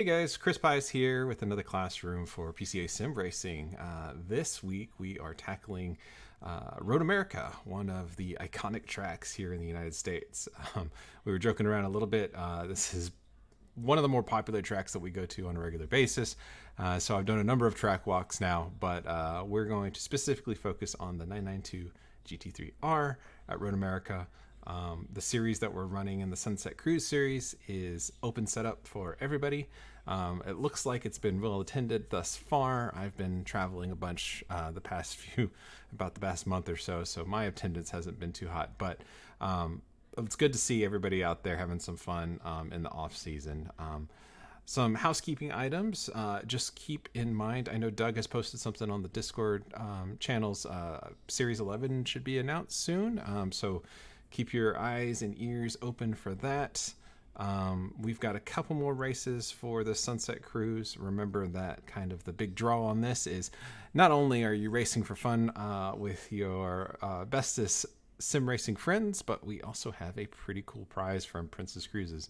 Hey guys, Chris Pies here with another classroom for PCA Sim Racing. This week we are tackling Road America, one of the iconic tracks here in the United States. We were joking around a little bit. This is one of the more popular tracks that we go to on a regular basis. So I've done a number of track walks now, but we're going to specifically focus on the 992 GT3R at Road America. The series that we're running in the Sunset Cruise series is open setup for everybody. It looks like it's been well attended thus far. I've been traveling a bunch about the past month or so, so my attendance hasn't been too hot. But it's good to see everybody out there having some fun in the off season. Some housekeeping items. Just keep in mind, I know Doug has posted something on the Discord channels. Series 11 should be announced soon, so keep your eyes and ears open for that. We've got a couple more races for the Sunset Cruise. Remember that kind of the big draw on this is not only are you racing for fun with your bestest sim racing friends, but we also have a pretty cool prize from Princess Cruises,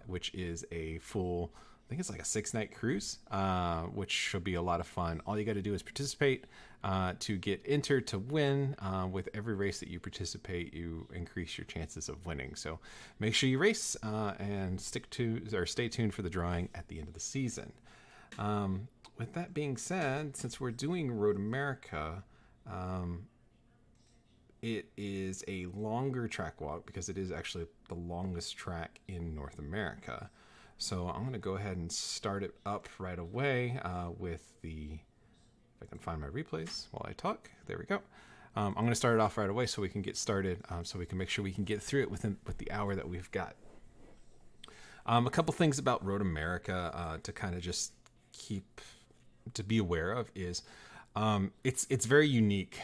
which is a full, I think it's like a 6-night cruise, which should be a lot of fun. All you got to do is participate to get entered to win. With every race that you participate, you increase your chances of winning. So make sure you race and stay tuned for the drawing at the end of the season. With that being said, since we're doing Road America, it is a longer track walk because it is actually the longest track in North America. So I'm going to go ahead and start it up right away with the, if I can find my replays while I talk. There we go. I'm going to start it off right away so we can get started, so we can make sure we can get through it with the hour that we've got. A couple things about Road America to kind of just to be aware of is it's very unique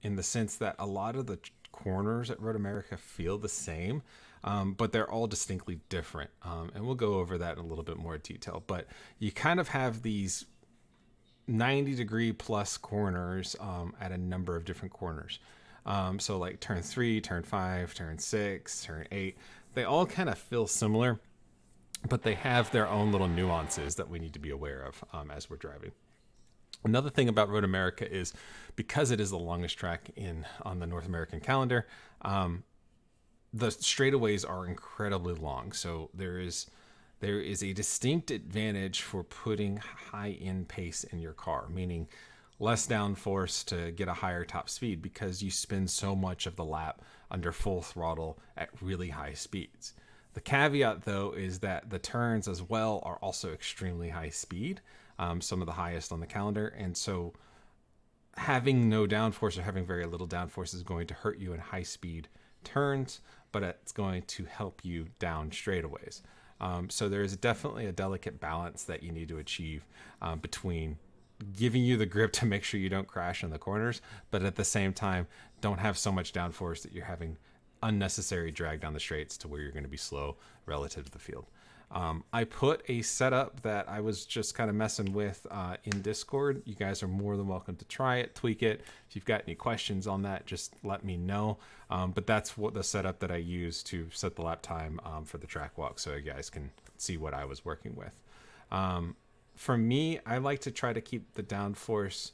in the sense that a lot of the corners at Road America feel the same, but they're all distinctly different. And we'll go over that in a little bit more detail. But you kind of have these 90-degree plus corners at a number of different corners. So like turn 3, turn 5, turn 6, turn 8, they all kind of feel similar, but they have their own little nuances that we need to be aware of as we're driving. Another thing about Road America is because it is the longest track on the North American calendar, the straightaways are incredibly long. So there is a distinct advantage for putting high end pace in your car, meaning less downforce to get a higher top speed because you spend so much of the lap under full throttle at really high speeds. The caveat, though, is that the turns as well are also extremely high speed, some of the highest on the calendar. And so having no downforce or having very little downforce is going to hurt you in high speed turns, but it's going to help you down straightaways. So there is definitely a delicate balance that you need to achieve between giving you the grip to make sure you don't crash in the corners, but at the same time, don't have so much downforce that you're having unnecessary drag down the straights to where you're going to be slow relative to the field. I put a setup that I was just kind of messing with in Discord. You guys are more than welcome to try it, tweak it. If you've got any questions on that, just let me know. But that's what the setup that I use to set the lap time for the track walk, so you guys can see what I was working with. For me, I like to try to keep the downforce.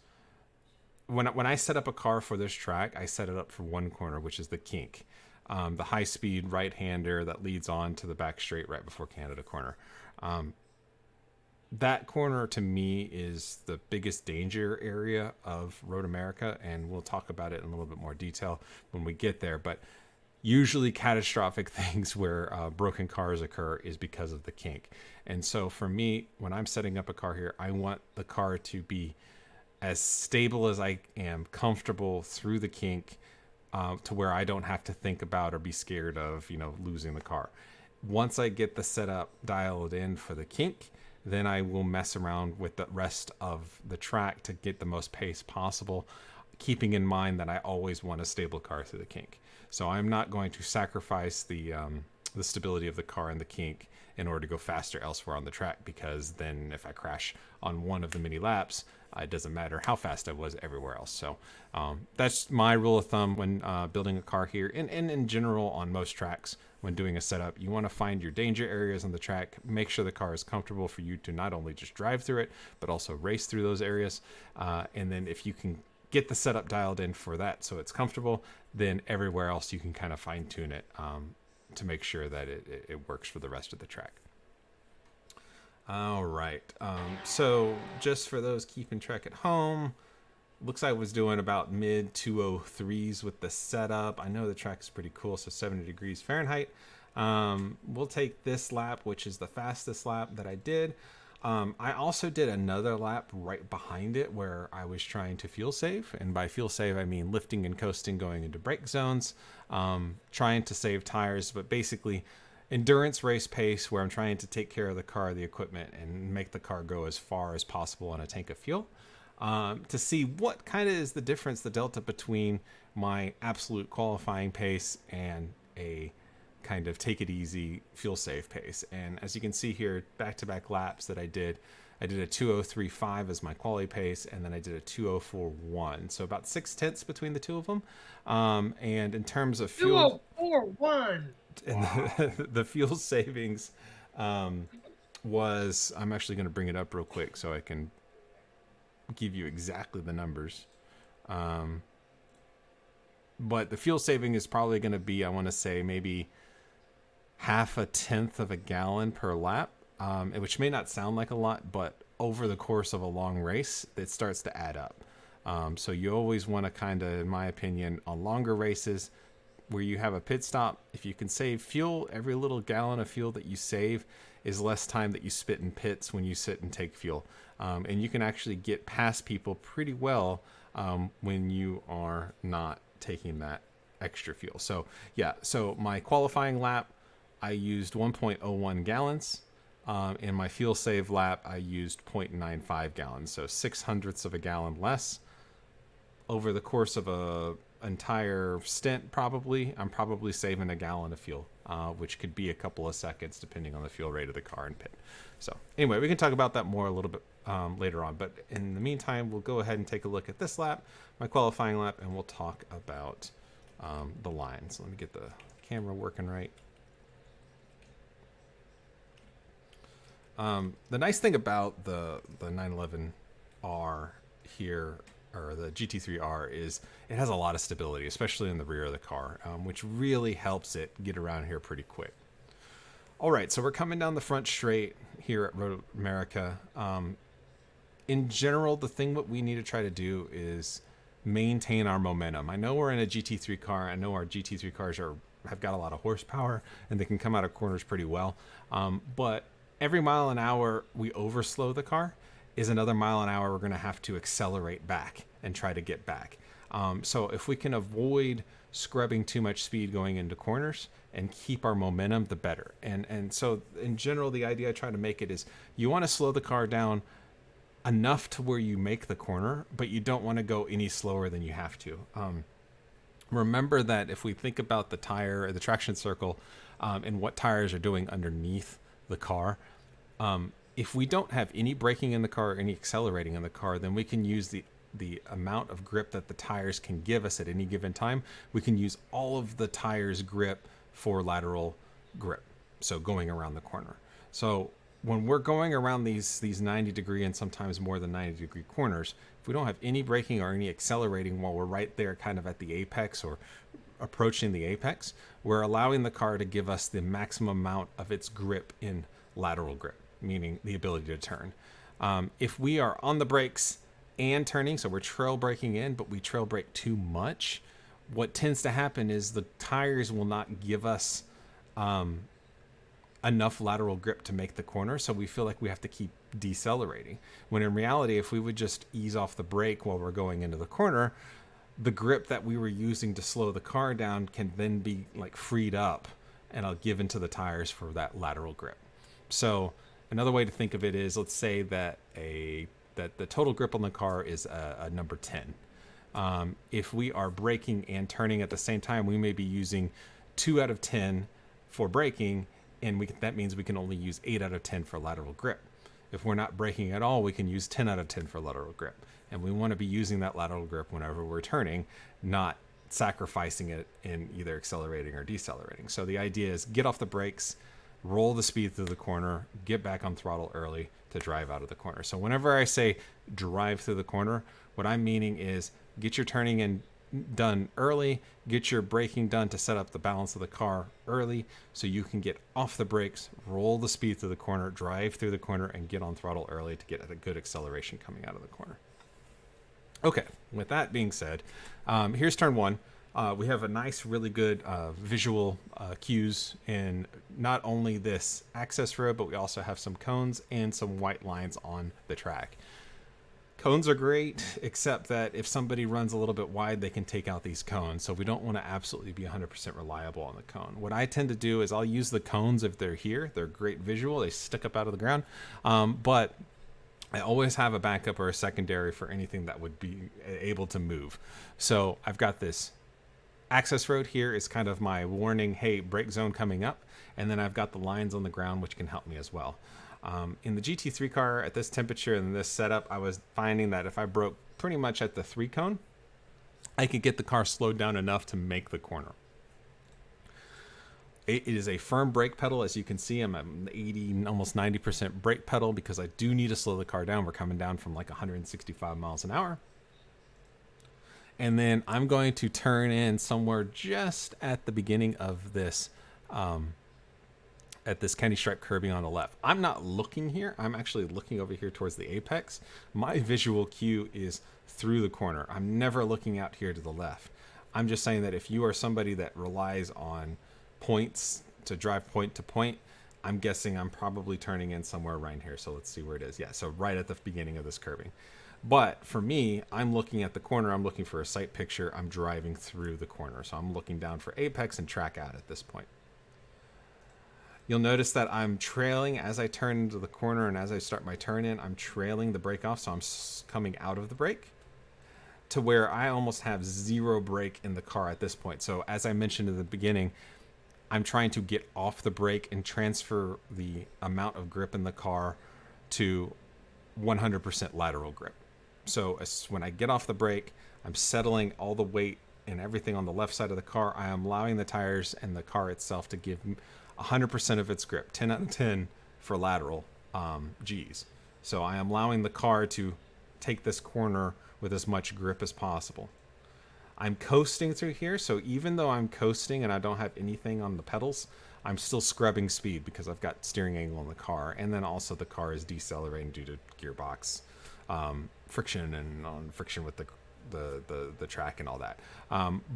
When I set up a car for this track, I set it up for one corner, which is the kink. The high-speed right-hander that leads on to the back straight right before Canada corner. That corner, to me, is the biggest danger area of Road America, and we'll talk about it in a little bit more detail when we get there. But usually catastrophic things where broken cars occur is because of the kink. And so for me, when I'm setting up a car here, I want the car to be as stable as I am comfortable through the kink, to where I don't have to think about or be scared of, losing the car. Once I get the setup dialed in for the kink, then I will mess around with the rest of the track to get the most pace possible, keeping in mind that I always want a stable car through the kink. So I'm not going to sacrifice the stability of the car in the kink in order to go faster elsewhere on the track, because then if I crash on one of the many laps, it doesn't matter how fast I was everywhere else. So that's my rule of thumb when building a car here, and in general on most tracks. When doing a setup, you want to find your danger areas on the track, make sure the car is comfortable for you to not only just drive through it, but also race through those areas. And then if you can get the setup dialed in for that so it's comfortable, then everywhere else you can kind of fine tune it to make sure that it works for the rest of the track. All right. So just for those keeping track at home, looks like I was doing about mid 203s with the setup. I know the track is pretty cool, so 70 degrees Fahrenheit. We'll take this lap, which is the fastest lap that I did. I also did another lap right behind it where I was trying to fuel save. And by fuel save, I mean lifting and coasting, going into brake zones, trying to save tires, but basically endurance race pace where I'm trying to take care of the car, the equipment, and make the car go as far as possible on a tank of fuel. To see what kind of is the difference, the delta between my absolute qualifying pace and a kind of take it easy fuel save pace. And as you can see here, back-to-back laps that I did a 2:03.5 as my quality pace, and then I did a 2:04.1. So about 6/10 between the two of them. And in terms of fuel, 2:04.1, and the fuel savings was, I'm actually going to bring it up real quick so I can give you exactly the numbers. But the fuel saving is probably going to be, I want to say, maybe half a tenth of a gallon per lap, which may not sound like a lot, but over the course of a long race, it starts to add up. So you always want to kind of, in my opinion, on longer races where you have a pit stop, if you can save fuel, every little gallon of fuel that you save is less time that you spit in pits when you sit and take fuel. And you can actually get past people pretty well when you are not taking that extra fuel. So yeah, so my qualifying lap, I used 1.01 gallons. In my fuel save lap, I used 0.95 gallons. So 0.06 of a gallon less. Over the course of a entire stint, I'm probably saving a gallon of fuel, which could be a couple of seconds depending on the fuel rate of the car in pit. So anyway, we can talk about that more a little bit later on, but in the meantime, we'll go ahead and take a look at this lap, my qualifying lap, and we'll talk about the lines. Let me get the camera working right. The nice thing about the 911R here, or the GT3R, is it has a lot of stability, especially in the rear of the car, which really helps it get around here pretty quick. All right, so we're coming down the front straight here at Road America. In general, the thing that we need to try to do is maintain our momentum. I know we're in a GT3 car. I know our GT3 cars have got a lot of horsepower and they can come out of corners pretty well. But every mile an hour we overslow the car is another mile an hour we're going to have to accelerate back and try to get back. So if we can avoid scrubbing too much speed going into corners and keep our momentum, the better. And so in general, the idea I try to make it is you want to slow the car down enough to where you make the corner, but you don't want to go any slower than you have to. Remember that if we think about the tire or the traction circle and what tires are doing underneath the car, if we don't have any braking in the car or any accelerating in the car, then we can use the amount of grip that the tires can give us at any given time. We can use all of the tires' grip for lateral grip, so going around the corner. So when we're going around these 90 degree and sometimes more than 90 degree corners, if we don't have any braking or any accelerating while we're right there kind of at the apex or approaching the apex, we're allowing the car to give us the maximum amount of its grip in lateral grip, meaning the ability to turn. If we are on the brakes and turning, so we're trail braking in, but we trail brake too much, what tends to happen is the tires will not give us enough lateral grip to make the corner, so we feel like we have to keep decelerating. When in reality, if we would just ease off the brake while we're going into the corner, the grip that we were using to slow the car down can then be like freed up and I'll give into the tires for that lateral grip. So another way to think of it is, let's say that the total grip on the car is a number 10. If we are braking and turning at the same time, we may be using 2 out of 10 for braking and that means we can only use 8 out of 10 for lateral grip. If we're not braking at all, we can use 10 out of 10 for lateral grip. And we want to be using that lateral grip whenever we're turning, not sacrificing it in either accelerating or decelerating. So the idea is get off the brakes, roll the speed through the corner, get back on throttle early to drive out of the corner. So whenever I say drive through the corner, what I'm meaning is get your turning in done early, get your braking done to set up the balance of the car early so you can get off the brakes, roll the speed through the corner, drive through the corner, and get on throttle early to get a good acceleration coming out of the corner. Okay, with that being said, here's turn one. We have a nice, really good visual cues in not only this access road, but we also have some cones and some white lines on the track. Cones are great, except that if somebody runs a little bit wide, they can take out these cones. So we don't want to absolutely be 100% reliable on the cone. What I tend to do is I'll use the cones if they're here. They're great visual. They stick up out of the ground. But I always have a backup or a secondary for anything that would be able to move. So I've got this access road here is kind of my warning, hey, brake zone coming up. And then I've got the lines on the ground, which can help me as well. In the GT3 car at this temperature and this setup, I was finding that if I broke pretty much at the 3 cone, I could get the car slowed down enough to make the corner. It is a firm brake pedal. As you can see, I'm at 80, almost 90% brake pedal because I do need to slow the car down. We're coming down from like 165 miles an hour. And then I'm going to turn in somewhere just at the beginning of this at this candy stripe curbing on the left. I'm not looking here. I'm actually looking over here towards the apex. My visual cue is through the corner. I'm never looking out here to the left. I'm just saying that if you are somebody that relies on points to drive point to point, I'm guessing I'm probably turning in somewhere right here. So let's see where it is. Yeah, so right at the beginning of this curbing. But for me, I'm looking at the corner. I'm looking for a sight picture. I'm driving through the corner. So I'm looking down for apex and track out at this point. You'll notice that I'm trailing as I turn into the corner, and as I start my turn in, I'm trailing the brake off, so I'm coming out of the brake to where I almost have zero brake in the car at this point. So as I mentioned in the beginning, I'm trying to get off the brake and transfer the amount of grip in the car to 100% lateral grip. So when I get off the brake, I'm settling all the weight and everything on the left side of the car. I am allowing the tires and the car itself to give 100% of its grip, 10 out of 10 for lateral G's. So I am allowing the car to take this corner with as much grip as possible. I'm coasting through here, so even though I'm coasting and I don't have anything on the pedals, I'm still scrubbing speed because I've got steering angle in the car, and then also the car is decelerating due to gearbox friction and friction with the track and all that.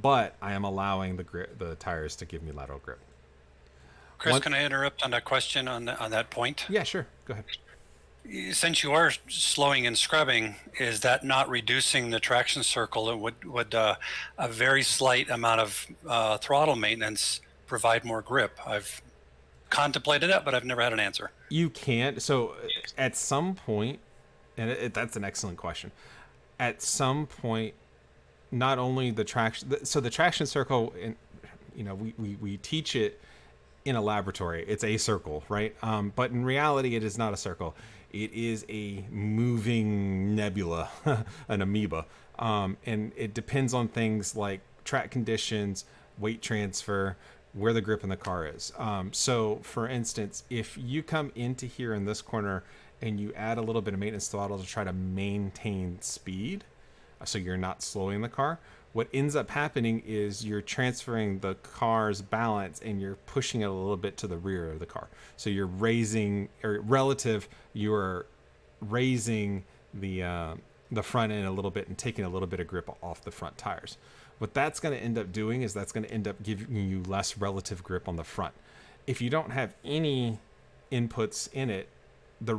But I am allowing the tires to give me lateral grip. Chris, can I interrupt on a question on that point? Yeah, sure. Go ahead. Since you are slowing and scrubbing, is that not reducing the traction circle? Would a very slight amount of throttle maintenance provide more grip? I've contemplated that, but I've never had an answer. You can't. So at some point, and that's an excellent question. At some point, not only the traction, so the traction circle, we teach it in a laboratory. It's a circle, right? But in reality, it is not a circle. It is a moving nebula, an amoeba. And it depends on things like track conditions, weight transfer, where the grip in the car is. So for instance, if you come into here in this corner and you add a little bit of maintenance throttle to try to maintain speed, so you're not slowing the car, what ends up happening is you're transferring the car's balance and you're pushing it a little bit to the rear of the car. So you're raising, or relative, you're raising the front end a little bit and taking a little bit of grip off the front tires. What that's going to end up doing is that's going to end up giving you less relative grip on the front. If you don't have any inputs in it, the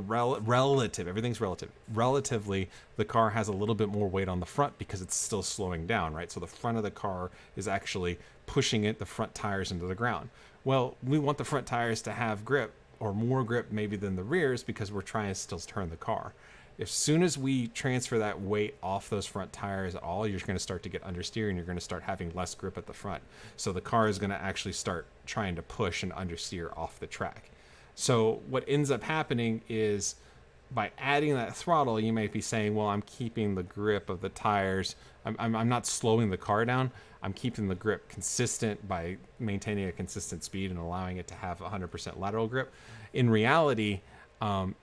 everything's relative. Relatively, the car has a little bit more weight on the front because it's still slowing down, right? So the front of the car is actually pushing the front tires into the ground. Well, we want the front tires to have grip, or more grip maybe than the rears, because we're trying to still turn the car. As soon as we transfer that weight off those front tires at all, you're going to start to get understeer and you're going to start having less grip at the front. So the car is going to actually start trying to push and understeer off the track. So what ends up happening is by adding that throttle, you might be saying, well, I'm keeping the grip of the tires. I'm not slowing the car down. I'm keeping the grip consistent by maintaining a consistent speed and allowing it to have 100% lateral grip. In reality,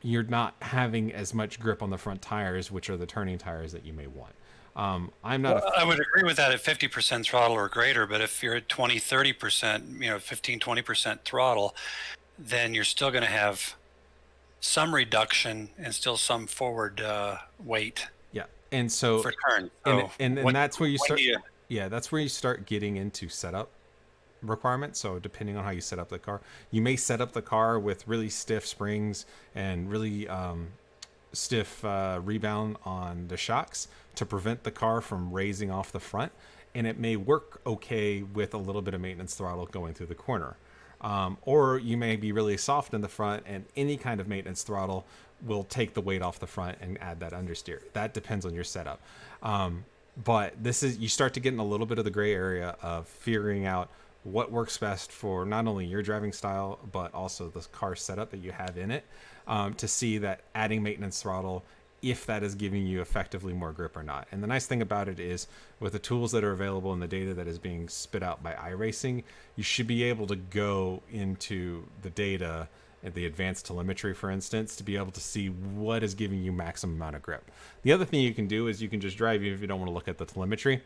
you're not having as much grip on the front tires, which are the turning tires that you may want. I would agree with that at 50% throttle or greater, but if you're at 20, 30%, 15, 20% throttle, then you're still going to have some reduction and still some forward weight. Yeah. And so for turn. And that's where you start. Yeah, that's where you start getting into setup requirements. So depending on how you set up the car, you may set up the car with really stiff springs and really stiff rebound on the shocks to prevent the car from raising off the front, and it may work okay with a little bit of maintenance throttle going through the corner. Or you may be really soft in the front, and any kind of maintenance throttle will take the weight off the front and add that understeer. That depends on your setup. But this is, you start to get in a little bit of the gray area of figuring out what works best for not only your driving style, but also the car setup that you have in it, to see that adding maintenance throttle, if that is giving you effectively more grip or not. And the nice thing about it is, with the tools that are available and the data that is being spit out by iRacing, you should be able to go into the data and the advanced telemetry, for instance, to be able to see what is giving you maximum amount of grip. The other thing you can do is you can just drive, even if you don't want to look at the telemetry,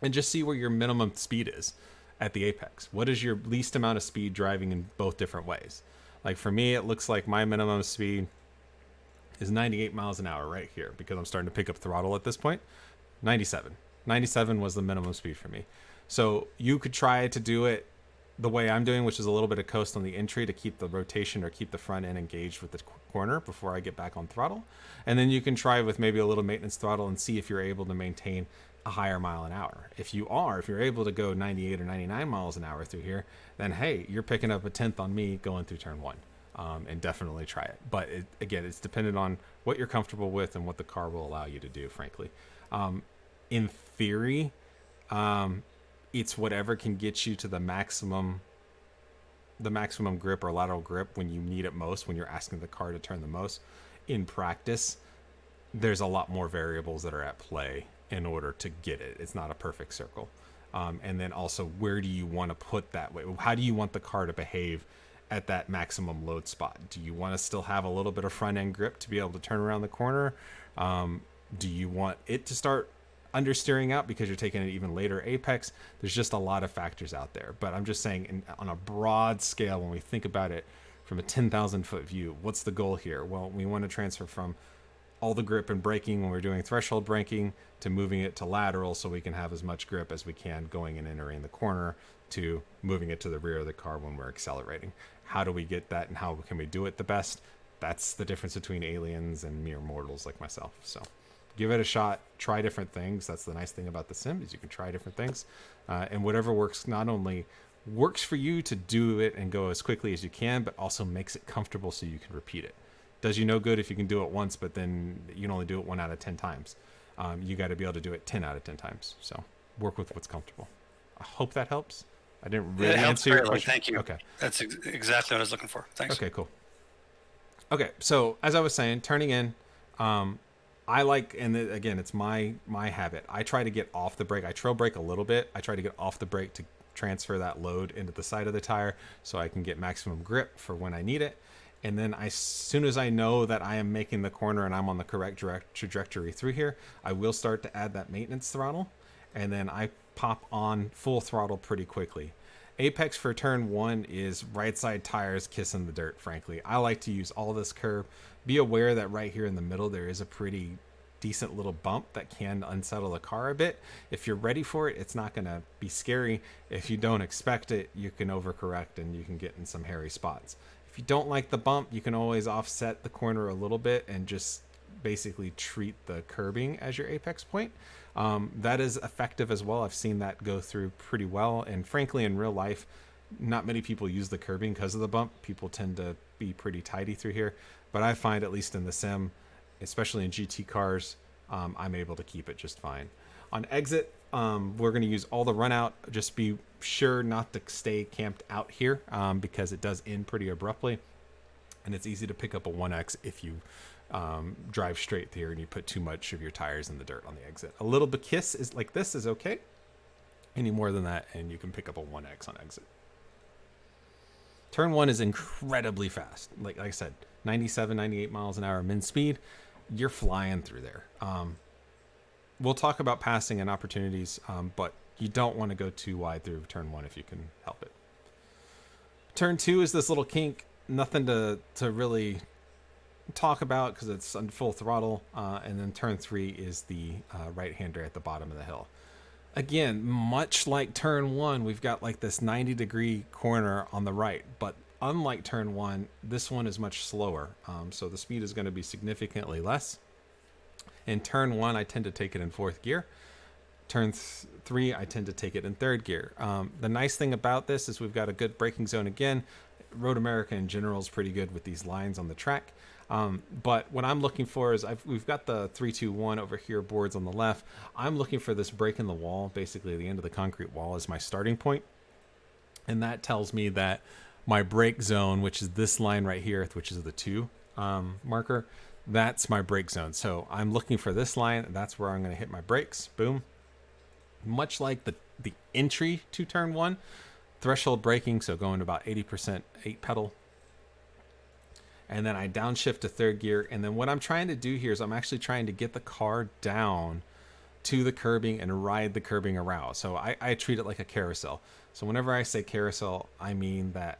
and just see where your minimum speed is at the apex. What is your least amount of speed driving in both different ways? Like for me, it looks like my minimum speed is 98 miles an hour right here, because I'm starting to pick up throttle at this point. 97 was the minimum speed for me. So you could try to do it the way I'm doing, which is a little bit of coast on the entry to keep the rotation or keep the front end engaged with the corner before I get back on throttle. And then you can try with maybe a little maintenance throttle and see if you're able to maintain a higher mile an hour. If you're able to go 98 or 99 miles an hour through here, then hey, you're picking up a tenth on me going through turn one. And definitely try it. But again, it's dependent on what you're comfortable with and what the car will allow you to do, frankly. In theory, it's whatever can get you to the maximum grip or lateral grip when you need it most, when you're asking the car to turn the most. In practice, there's a lot more variables that are at play in order to get it. It's not a perfect circle. And then also, where do you want to put that weight? How do you want the car to behave at that maximum load spot? Do you want to still have a little bit of front end grip to be able to turn around the corner? Do you want it to start understeering out because you're taking it even later apex? There's just a lot of factors out there. But I'm just saying, on a broad scale, when we think about it from a 10,000 foot view, what's the goal here? Well, we want to transfer from all the grip and braking when we're doing threshold braking to moving it to lateral, so we can have as much grip as we can going and entering the corner, to moving it to the rear of the car when we're accelerating. How do we get that, and how can we do it the best? That's the difference between aliens and mere mortals like myself. So give it a shot, try different things. That's the nice thing about the sim, is you can try different things, and whatever works not only works for you to do it and go as quickly as you can, but also makes it comfortable so you can repeat it. Does you no good if you can do it once, but then you can only do it 1 out of 10 times. You got to be able to do it 10 out of 10 times. So work with what's comfortable. I hope that helps. I didn't really answer your question. Thank you. Okay. That's exactly what I was looking for. Thanks. Okay, cool. Okay, so as I was saying, turning in, I like, and again, it's my habit. I try to get off the brake. I trail brake a little bit. I try to get off the brake to transfer that load into the side of the tire so I can get maximum grip for when I need it. And then as soon as I know that I am making the corner and I'm on the correct trajectory through here, I will start to add that maintenance throttle. And then I pop on full throttle pretty quickly. Apex for turn one is right side tires kissing the dirt, frankly. I like to use all this curve. Be aware that right here in the middle, there is a pretty decent little bump that can unsettle the car a bit. If you're ready for it, it's not going to be scary. If you don't expect it, you can overcorrect and you can get in some hairy spots. If you don't like the bump, you can always offset the corner a little bit and just basically treat the curbing as your apex point. That is effective as well. I've seen that go through pretty well. And frankly, in real life, not many people use the curbing because of the bump. People tend to be pretty tidy through here. But I find, at least in the sim, especially in GT cars, I'm able to keep it just fine. On exit, we're going to use all the run out. Just be sure not to stay camped out here because it does end pretty abruptly. And it's easy to pick up a 1X if you drive straight here and you put too much of your tires in the dirt on the exit. A little bit kiss is like this is okay. Any more than that, and you can pick up a 1X on exit. Turn 1 is incredibly fast. Like I said, 97, 98 miles an hour min speed. You're flying through there. We'll talk about passing and opportunities, but you don't want to go too wide through turn 1 if you can help it. Turn 2 is this little kink. Nothing to really talk about because it's on full throttle. And then turn 3 is the right-hander at the bottom of the hill. Again, much like turn 1, we've got like this 90-degree corner on the right, but unlike turn 1, this one is much slower. So the speed is going to be significantly less. In turn 1, I tend to take it in 4th gear. Turn 3, I tend to take it in 3rd gear. The nice thing about this is we've got a good braking zone again. Road America in general is pretty good with these lines on the track. But what I'm looking for is we've got the 3-2-1 over here boards on the left. I'm looking for this break in the wall, basically the end of the concrete wall is my starting point. And that tells me that my brake zone, which is this line right here, which is the 2 marker, that's my brake zone. So I'm looking for this line. That's where I'm going to hit my brakes. Boom. Much like the entry to turn 1, threshold braking, so going to about 80% 8 pedal. And then I downshift to 3rd gear. And then what I'm trying to do here is I'm actually trying to get the car down to the curbing and ride the curbing around. So I treat it like a carousel. So whenever I say carousel, I mean that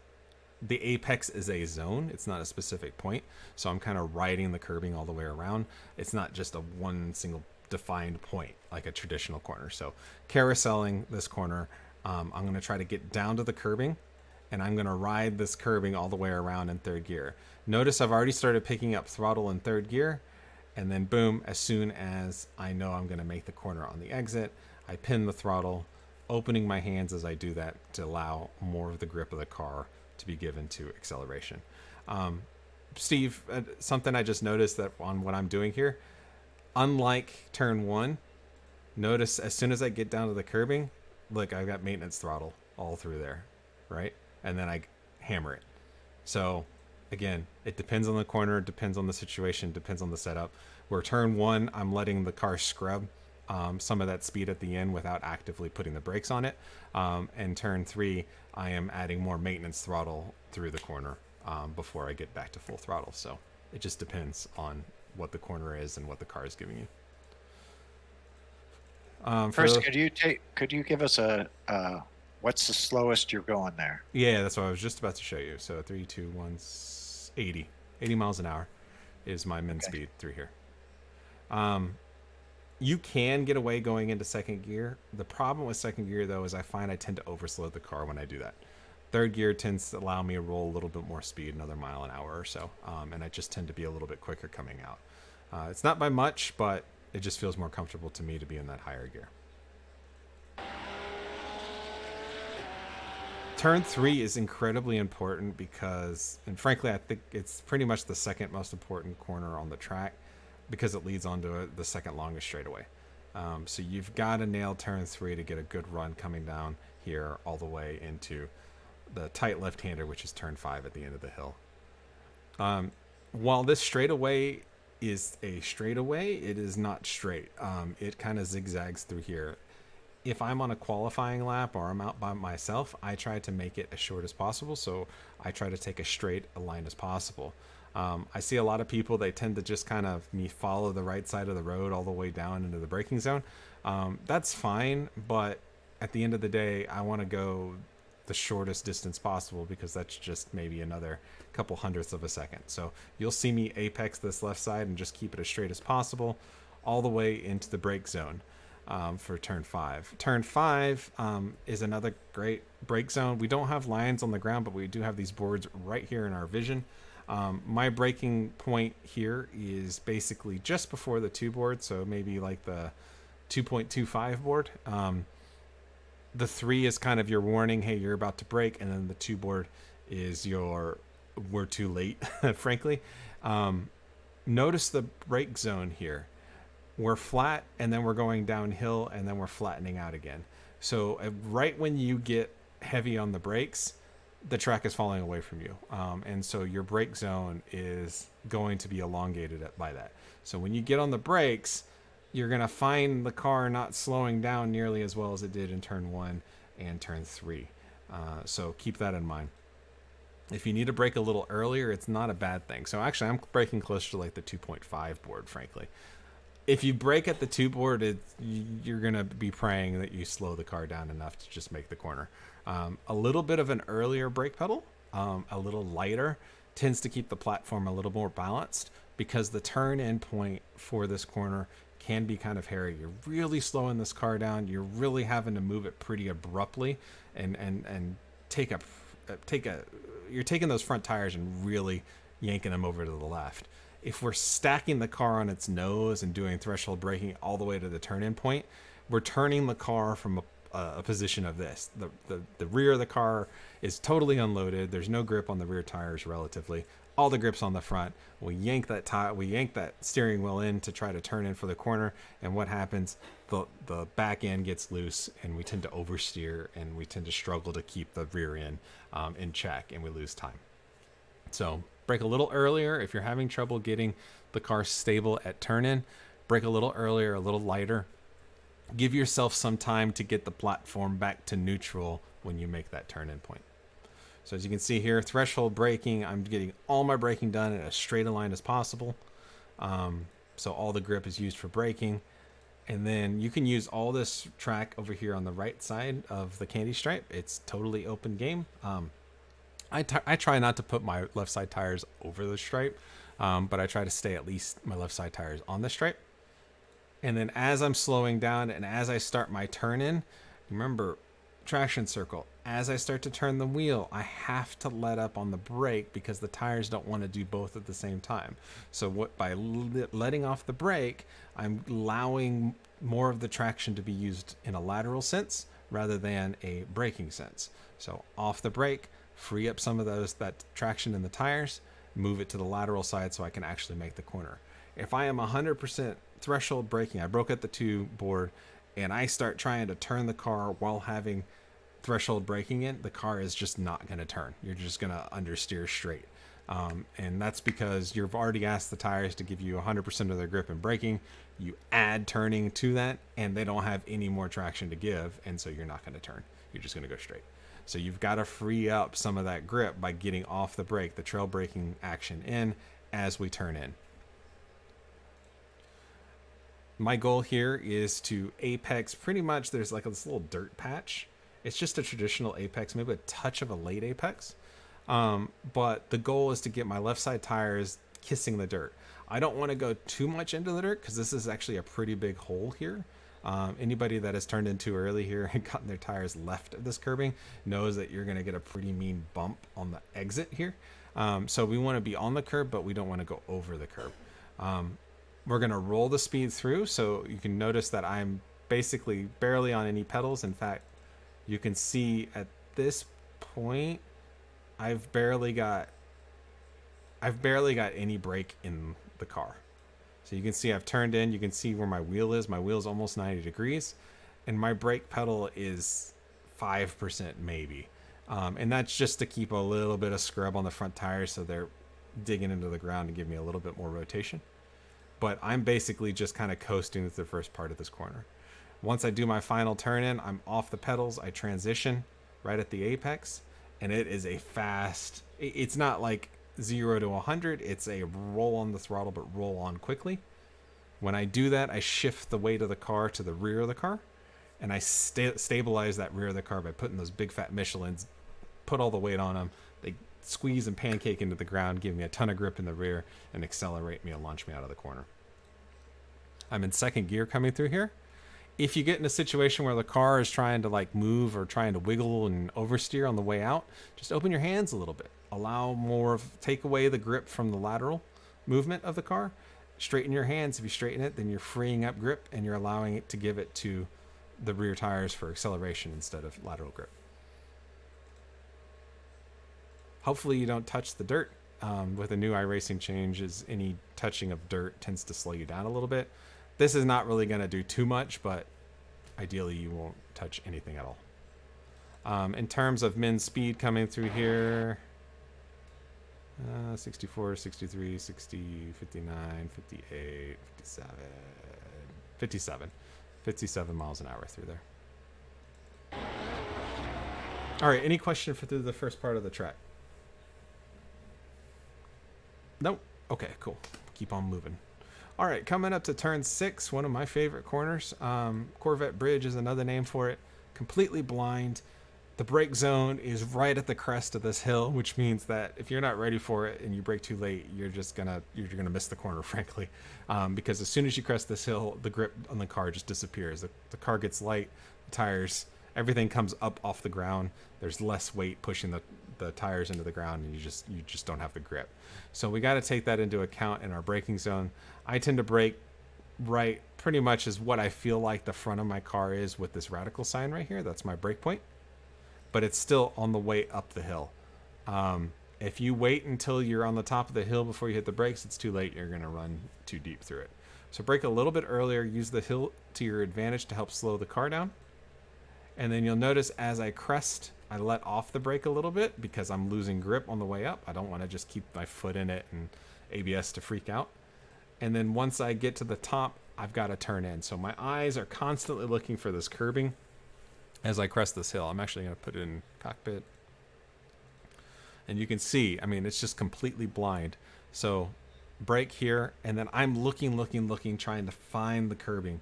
the apex is a zone. It's not a specific point. So I'm kind of riding the curbing all the way around. It's not just a one single defined point like a traditional corner. So carouseling this corner, I'm going to try to get down to the curbing, and I'm going to ride this curbing all the way around in 3rd gear. Notice I've already started picking up throttle in 3rd gear, and then boom, as soon as I know I'm going to make the corner on the exit, I pin the throttle, opening my hands as I do that to allow more of the grip of the car to be given to acceleration. Steve, something I just noticed that on what I'm doing here, unlike turn 1, notice as soon as I get down to the curbing, look, I've got maintenance throttle all through there, right? And then I hammer it. So again, it depends on the corner, it depends on the situation, depends on the setup. Where turn 1, I'm letting the car scrub some of that speed at the end without actively putting the brakes on it. And turn 3, I am adding more maintenance throttle through the corner before I get back to full throttle. So it just depends on what the corner is and what the car is giving you. First, could you give us a what's the slowest you're going there? Yeah, that's what I was just about to show you. So 3, 2, 1, 80 miles an hour is my min speed through here. You can get away going into 2nd gear. The problem with 2nd gear though is I find I tend to overslow the car when I do that. 3rd gear tends to allow me to roll a little bit more speed, another mile an hour or so, and I just tend to be a little bit quicker coming out. It's not by much, but it just feels more comfortable to me to be in that higher gear. Turn 3 is incredibly important because, and frankly, I think it's pretty much the second most important corner on the track because it leads onto the second longest straightaway. So you've got to nail turn 3 to get a good run coming down here all the way into the tight left-hander, which is turn 5 at the end of the hill. While this straightaway is a straightaway, it is not straight. It kind of zigzags through here. If I'm on a qualifying lap or I'm out by myself, I try to make it as short as possible. So I try to take as straight a line as possible. I see a lot of people, they tend to just kind of follow the right side of the road all the way down into the braking zone. That's fine, but at the end of the day, I want to go the shortest distance possible because that's just maybe another couple hundredths of a second. So you'll see me apex this left side and just keep it as straight as possible all the way into the brake zone for turn 5. Turn 5 is another great brake zone. We don't have lines on the ground, but we do have these boards right here in our vision. My braking point here is basically just before the 2 board, so maybe like the 2.25 board. The 3 is kind of your warning, hey, you're about to brake, and then the 2 board is your we're too late, frankly. Notice the brake zone here. We're flat, and then we're going downhill, and then we're flattening out again. So right when you get heavy on the brakes, the track is falling away from you. And so your brake zone is going to be elongated by that. So when you get on the brakes, you're going to find the car not slowing down nearly as well as it did in turn 1 and turn 3. So keep that in mind. If you need to brake a little earlier, it's not a bad thing. So actually, I'm braking closer to like the 2.5 board, frankly. If you brake at the 2 board, you're going to be praying that you slow the car down enough to just make the corner. A little bit of an earlier brake pedal, a little lighter, tends to keep the platform a little more balanced, because the turn-in point for this corner can be kind of hairy. You're really slowing this car down. You're really having to move it pretty abruptly, and you're taking those front tires and really yanking them over to the left. If we're stacking the car on its nose and doing threshold braking all the way to the turn-in point, we're turning the car from a position of this. The rear of the car is totally unloaded. There's no grip on the rear tires relatively. All the grip's on the front. We yank that steering wheel in to try to turn in for the corner, and what happens? The back end gets loose, and we tend to oversteer, and we tend to struggle to keep the rear end in check, and we lose time. So brake a little earlier if you're having trouble getting the car stable at turn-in. Brake a little earlier, a little lighter. Give yourself some time to get the platform back to neutral when you make that turn-in point. So as you can see here, threshold braking, I'm getting all my braking done in as straight a line as possible. So all the grip is used for braking. And then you can use all this track over here on the right side of the candy stripe. It's totally open game. I try not to put my left side tires over the stripe, but I try to stay at least my left side tires on the stripe. And then as I'm slowing down and as I start my turn in, remember, traction circle, as I start to turn the wheel, I have to let up on the brake because the tires don't want to do both at the same time. So by letting off the brake, I'm allowing more of the traction to be used in a lateral sense rather than a braking sense. So off the brake, free up some of that traction in the tires, move it to the lateral side so I can actually make the corner. If I am 100% threshold braking, I broke at the 2 board, and I start trying to turn the car while having threshold braking in, the car is just not going to turn. You're just going to understeer straight. And that's because you've already asked the tires to give you 100% of their grip and braking. You add turning to that, and they don't have any more traction to give, and so you're not going to turn. You're just going to go straight. So you've got to free up some of that grip by getting off the brake, the trail braking action in as we turn in. My goal here is to apex pretty much, there's like this little dirt patch. It's just a traditional apex, maybe a touch of a late apex. But the goal is to get my left side tires kissing the dirt. I don't want to go too much into the dirt because this is actually a pretty big hole here. Anybody that has turned in too early here and gotten their tires left of this curbing knows that you're going to get a pretty mean bump on the exit here. So we want to be on the curb, but we don't want to go over the curb. We're going to roll the speed through, so you can notice that I'm basically barely on any pedals. In fact, you can see at this point, I've barely got any brake in the car. So you can see I've turned in, you can see where my wheel is. My wheel is almost 90 degrees, and my brake pedal is 5% maybe. And that's just to keep a little bit of scrub on the front tires so they're digging into the ground and give me a little bit more rotation. But I'm basically just kind of coasting with the first part of this corner. Once I do my final turn in, I'm off the pedals. I transition right at the apex, and it is a fast, it's not like 0 to 100. It's a roll on the throttle, but roll on quickly. When I do that, I shift the weight of the car to the rear of the car, and I stabilize that rear of the car by putting those big fat Michelins, put all the weight on them. They squeeze and pancake into the ground, give me a ton of grip in the rear, and accelerate me and launch me out of the corner. I'm in second gear coming through here. If you get in a situation where the car is trying to like move or trying to wiggle and oversteer on the way out, just open your hands a little bit. Take away the grip from the lateral movement of the car. Straighten your hands. If you straighten it, then you're freeing up grip and you're allowing it to give it to the rear tires for acceleration instead of lateral grip. Hopefully you don't touch the dirt. with a new iRacing change is any touching of dirt tends to slow you down a little bit. This is not really going to do too much, but ideally you won't touch anything at all. In terms of min speed coming through here, 64, 63, 60, 59, 58, 57, 57. 57 miles an hour through there. All right, any question for through the first part of the track? Nope. Okay, cool. Keep on moving. All right, coming up to turn 6, one of my favorite corners. Corvette Bridge is another name for it. Completely blind. The brake zone is right at the crest of this hill, which means that if you're not ready for it and you brake too late, you're gonna miss the corner, frankly, because as soon as you crest this hill, the grip on the car just disappears. The car gets light, the tires, everything comes up off the ground. There's less weight pushing the tires into the ground, and you just don't have the grip. So we got to take that into account in our braking zone. I tend to brake right pretty much as what I feel like the front of my car is with this radical sign right here. That's my brake point. But it's still on the way up the hill. If you wait until you're on the top of the hill before you hit the brakes, it's too late. You're going to run too deep through it. So brake a little bit earlier. Use the hill to your advantage to help slow the car down. And then you'll notice as I crest, I let off the brake a little bit because I'm losing grip on the way up. I don't want to just keep my foot in it and ABS to freak out. And then once I get to the top, I've got to turn in. So my eyes are constantly looking for this curbing as I crest this hill. I'm actually going to put it in cockpit. And you can see, I mean, it's just completely blind. So brake here, and then I'm looking, trying to find the curbing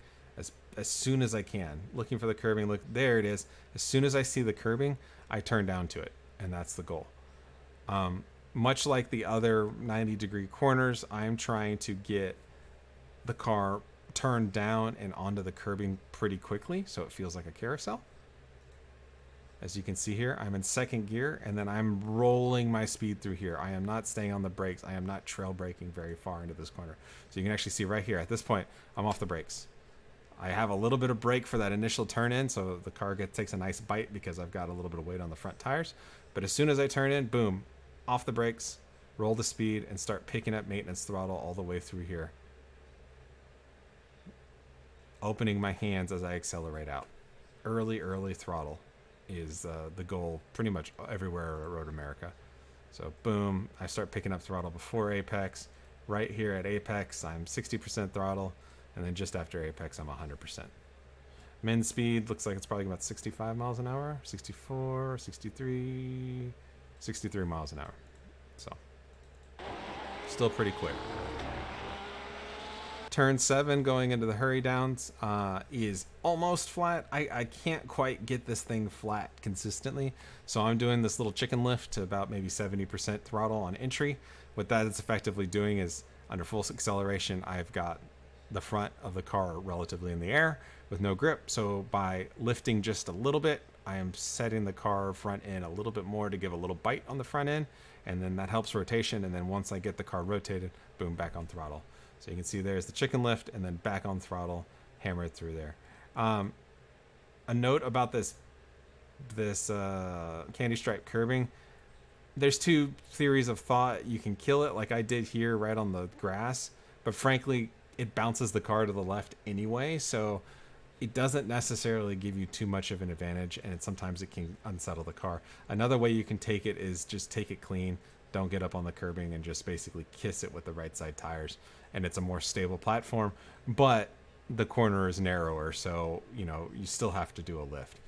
as soon as I can. Looking for the curbing. Look, there it is. As soon as I see the curbing, I turn down to it, and that's the goal. Much like the other 90-degree corners, I'm trying to get the car turned down and onto the curbing pretty quickly, so it feels like a carousel. As you can see here, I'm in second gear, and then I'm rolling my speed through here. I am not staying on the brakes. I am not trail braking very far into this corner. So you can actually see right here, at this point, I'm off the brakes. I have a little bit of brake for that initial turn in, so the car takes a nice bite because I've got a little bit of weight on the front tires. But as soon as I turn in, boom, off the brakes, roll the speed, and start picking up maintenance throttle all the way through here. Opening my hands as I accelerate out. Early throttle is the goal pretty much everywhere at Road America. So boom, I start picking up throttle before apex. Right here at apex, I'm 60% throttle, and then just after apex, I'm 100%. Min speed looks like it's probably about 65 miles an hour, 64, 63, 63 miles an hour. So still pretty quick. Turn 7 going into the hurry downs is almost flat. I can't quite get this thing flat consistently, so I'm doing this little chicken lift to about maybe 70% throttle on entry. What that is effectively doing is under full acceleration, I've got the front of the car relatively in the air with no grip, so by lifting just a little bit, I am setting the car front end a little bit more to give a little bite on the front end, and then that helps rotation, and then once I get the car rotated, boom, back on throttle. So you can see there's the chicken lift, and then back on throttle, hammered through there. A note about this candy stripe curbing. There's two theories of thought. You can kill it like I did here right on the grass, but frankly, it bounces the car to the left anyway, so it doesn't necessarily give you too much of an advantage, and sometimes it can unsettle the car. Another way you can take it is just take it clean. Don't get up on the curbing and just basically kiss it with the right side tires. And it's a more stable platform, but the corner is narrower, so you still have to do a lift.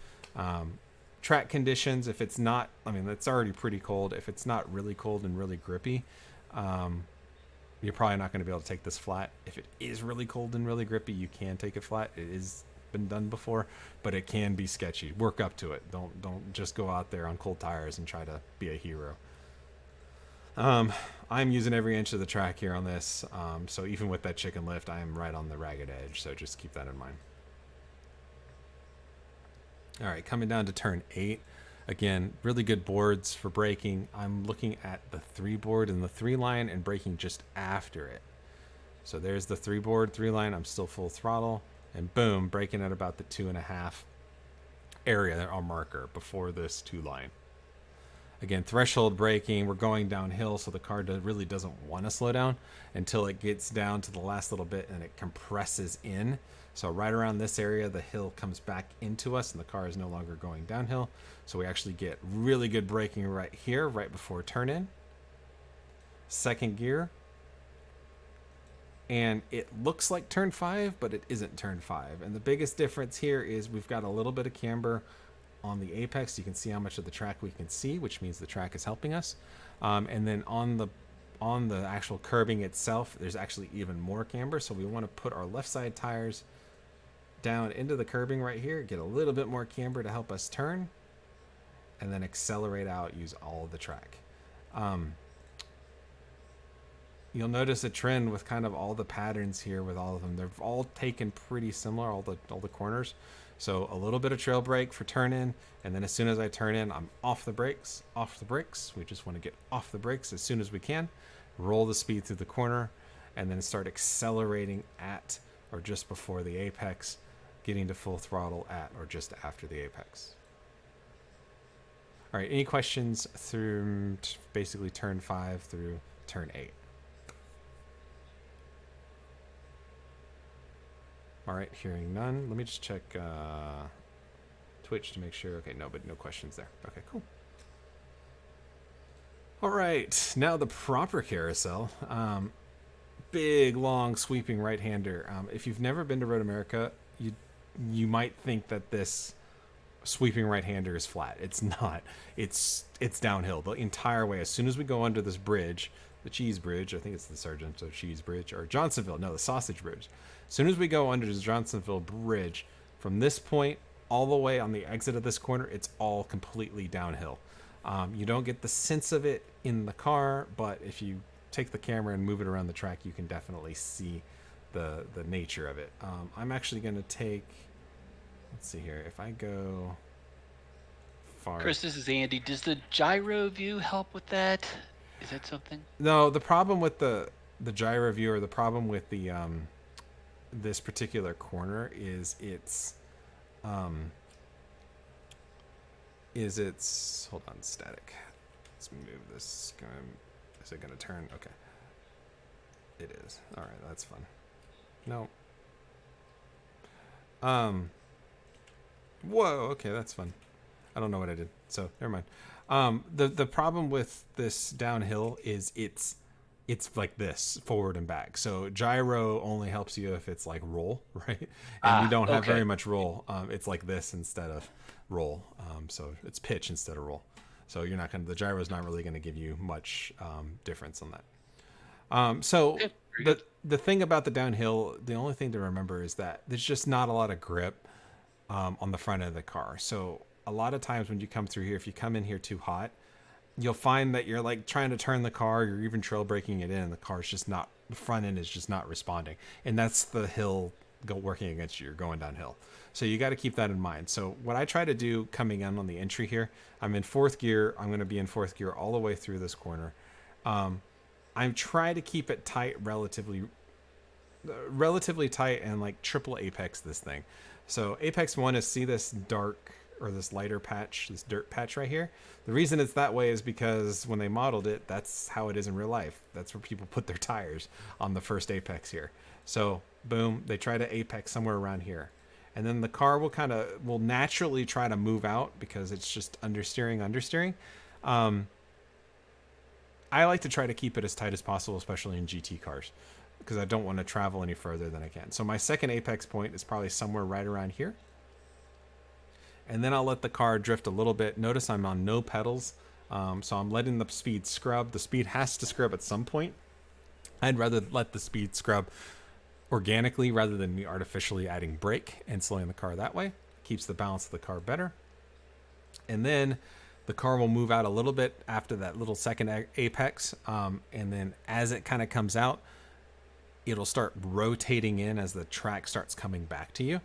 Track conditions, if it's not, it's already pretty cold. If it's not really cold and really grippy, you're probably not going to be able to take this flat. If it is really cold and really grippy, you can take it flat. It has been done before, but it can be sketchy. Work up to it. Don't just go out there on cold tires and try to be a hero. I'm using every inch of the track here on this, so even with that chicken lift, I am right on the ragged edge, so just keep that in mind. All right, coming down to turn 8. Again, really good boards for braking. I'm looking at the 3 board and the 3 line and braking just after it. So there's the 3 board, 3 line. I'm still full throttle, and boom, braking at about the 2.5 area, our marker before this 2 line. Again, threshold braking, we're going downhill, so the car really doesn't want to slow down until it gets down to the last little bit and it compresses in. So right around this area, the hill comes back into us and the car is no longer going downhill. So we actually get really good braking right here, right before turn in. Second gear. And it looks like turn 5, but it isn't turn 5. And the biggest difference here is we've got a little bit of camber on the apex. You can see how much of the track we can see, which means the track is helping us. And then on the actual curbing itself, there's actually even more camber. So we want to put our left side tires down into the curbing right here, get a little bit more camber to help us turn, and then accelerate out, use all of the track. You'll notice a trend with kind of all the patterns here with all of them. They're all taken pretty similar, all the corners. So a little bit of trail brake for turn in, and then as soon as I turn in, I'm off the brakes. We just want to get off the brakes as soon as we can, roll the speed through the corner, and then start accelerating at or just before the apex, getting to full throttle at or just after the apex. All right, any questions through basically turn 5 through turn 8? All right, hearing none. Let me just check Twitch to make sure. Okay, no questions there. Okay, cool. All right, now the proper carousel. Big, long, sweeping right-hander. If you've never been to Road America, you might think that this sweeping right-hander is flat. It's not. It's downhill the entire way. As soon as we go under this bridge, the cheese bridge, I think it's the Sargento cheese bridge, or Johnsonville, no, the sausage bridge. As soon as we go under the Johnsonville bridge, from this point all the way on the exit of this corner, it's all completely downhill. You don't get the sense of it in the car, but if you take the camera and move it around the track, you can definitely see the nature of it. I'm actually going to take, let's see here, if I go far. Chris, this is Andy. Does the gyro view help with that? Is that something? No, the problem with the gyro view, or the problem with the this particular corner is it's hold on, static. Let's move this. Is it gonna turn? Okay, it is. All right, that's fun. No. Whoa. Okay, that's fun. I don't know what I did, so never mind. The problem with this downhill is it's like this, forward and back. So gyro only helps you if it's like roll, right? And we don't have very much roll. It's like this instead of roll. So it's pitch instead of roll. So you're not the gyro is not really going to give you much difference on that. So the thing about the downhill, the only thing to remember is that there's just not a lot of grip on the front of the car. So a lot of times when you come through here, if you come in here too hot, you'll find that you're like trying to turn the car, you're even trail braking it in, and the car's just not, the front end is just not responding. And that's the hill working against you. You're going downhill. So you got to keep that in mind. So what I try to do coming in on the entry here, I'm in 4th gear. I'm going to be in 4th gear all the way through this corner. I'm trying to keep it tight, relatively tight, and like triple apex this thing. So apex 1 is, see this dark or this lighter patch, this dirt patch right here. The reason it's that way is because when they modeled it, that's how it is in real life. That's where people put their tires, on the first apex here. So boom, they try to apex somewhere around here. And then the car will naturally try to move out because it's just understeering. I like to try to keep it as tight as possible, especially in GT cars, because I don't want to travel any further than I can. So my second apex point is probably somewhere right around here. And then I'll let the car drift a little bit. Notice I'm on no pedals, so I'm letting the speed scrub. The speed has to scrub at some point. I'd rather let the speed scrub organically rather than me artificially adding brake and slowing the car that way. Keeps the balance of the car better. And then the car will move out a little bit after that little second apex. And then as it kind of comes out, it'll start rotating in as the track starts coming back to you.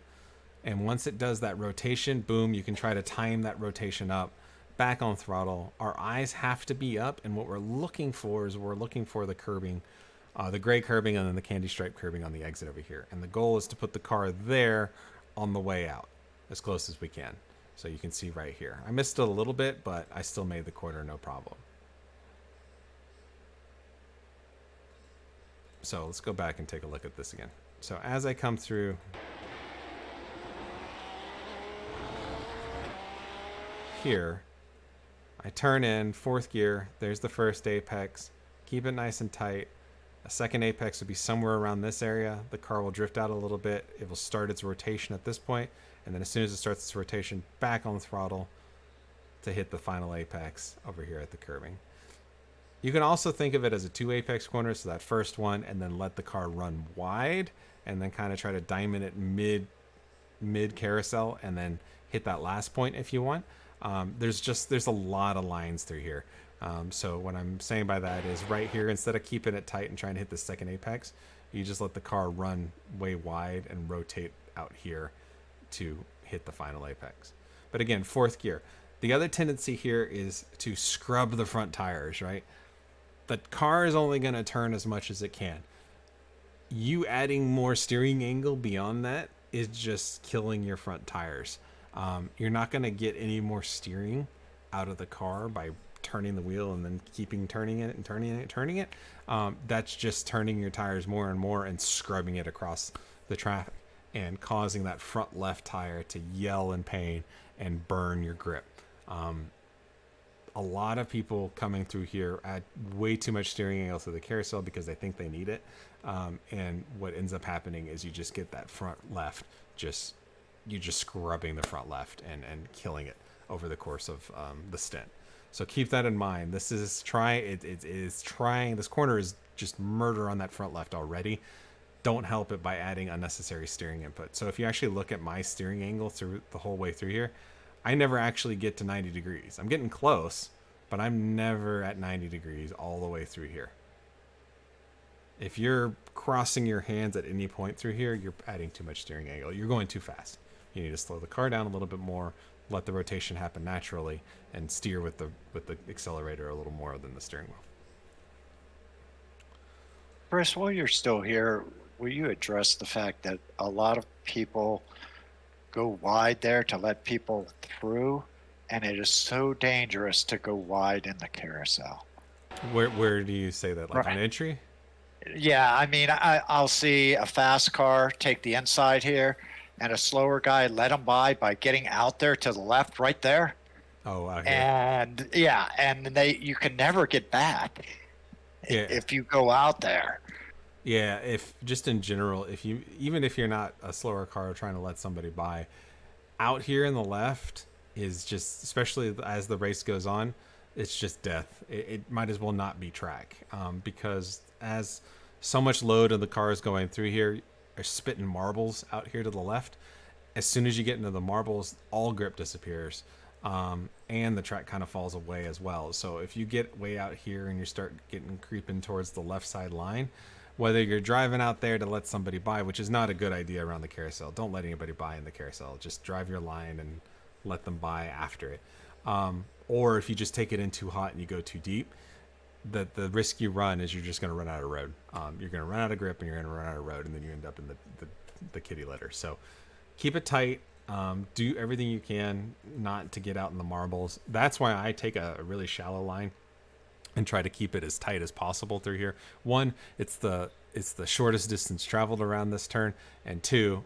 And once it does that rotation, boom, you can try to time that rotation up, back on throttle. Our eyes have to be up, and what we're looking for is the curbing, the gray curbing, and then the candy stripe curbing on the exit over here. And the goal is to put the car there on the way out, as close as we can. So you can see right here. I missed it a little bit, but I still made the corner no problem. So let's go back and take a look at this again. So as I come through here, I turn in 4th gear. There's the first apex. Keep it nice and tight. A second apex would be somewhere around this area. The car will drift out a little bit. It will start its rotation at this point, and then as soon as it starts its rotation, back on the throttle to hit the final apex over here at the curbing. You can also think of it as a 2 apex corner, so that first one, and then let the car run wide, and then kind of try to diamond it mid carousel, and then hit that last point if you want. There's a lot of lines through here. So what I'm saying by that is right here, instead of keeping it tight and trying to hit the second apex, you just let the car run way wide and rotate out here to hit the final apex. But again, 4th gear. The other tendency here is to scrub the front tires, right? The car is only going to turn as much as it can. You adding more steering angle beyond that is just killing your front tires. You're not going to get any more steering out of the car by turning the wheel and then keeping turning it and turning it. That's just turning your tires more and more and scrubbing it across the traffic and causing that front left tire to yell in pain and burn your grip. A lot of people coming through here add way too much steering angle to the carousel because they think they need it. And what ends up happening is you just get that front left, you're just scrubbing the front left and killing it over the course of the stint. So keep that in mind. This is this corner is just murder on that front left already. Don't help it by adding unnecessary steering input. So if you actually look at my steering angle through the whole way through here, I never actually get to 90 degrees. I'm getting close, but I'm never at 90 degrees all the way through here. If you're crossing your hands at any point through here, you're adding too much steering angle. You're going too fast. You need to slow the car down a little bit more, let the rotation happen naturally, and steer with the accelerator a little more than the steering wheel. Chris, while you're still here, will you address the fact that a lot of people go wide there to let people through, and it is so dangerous to go wide in the carousel? Where do you say that? Like an entry? Yeah, I mean, I'll see a fast car take the inside here, and a slower guy let him by getting out there to the left right there. Oh, out here. And yeah, and you can never get back if you go out there. Yeah, if just in general, even if you're not a slower car trying to let somebody by, out here in the left is just, especially as the race goes on, it's just death. It might as well not be track, because as so much load of the cars going through here are spitting marbles out here to the left. As soon as you get into the marbles, all grip disappears, and the track kind of falls away as well. So if you get way out here and you start creeping towards the left side line, whether you're driving out there to let somebody by, which is not a good idea around the carousel. Don't let anybody by in the carousel. Just drive your line and let them by after it. Or if you just take it in too hot and you go too deep, the risk you run is you're just going to run out of road. You're going to run out of grip and you're going to run out of road, and then you end up in the kitty litter. So keep it tight. Do everything you can not to get out in the marbles. That's why I take a really shallow line and try to keep it as tight as possible through here. One, it's the shortest distance traveled around this turn, and two,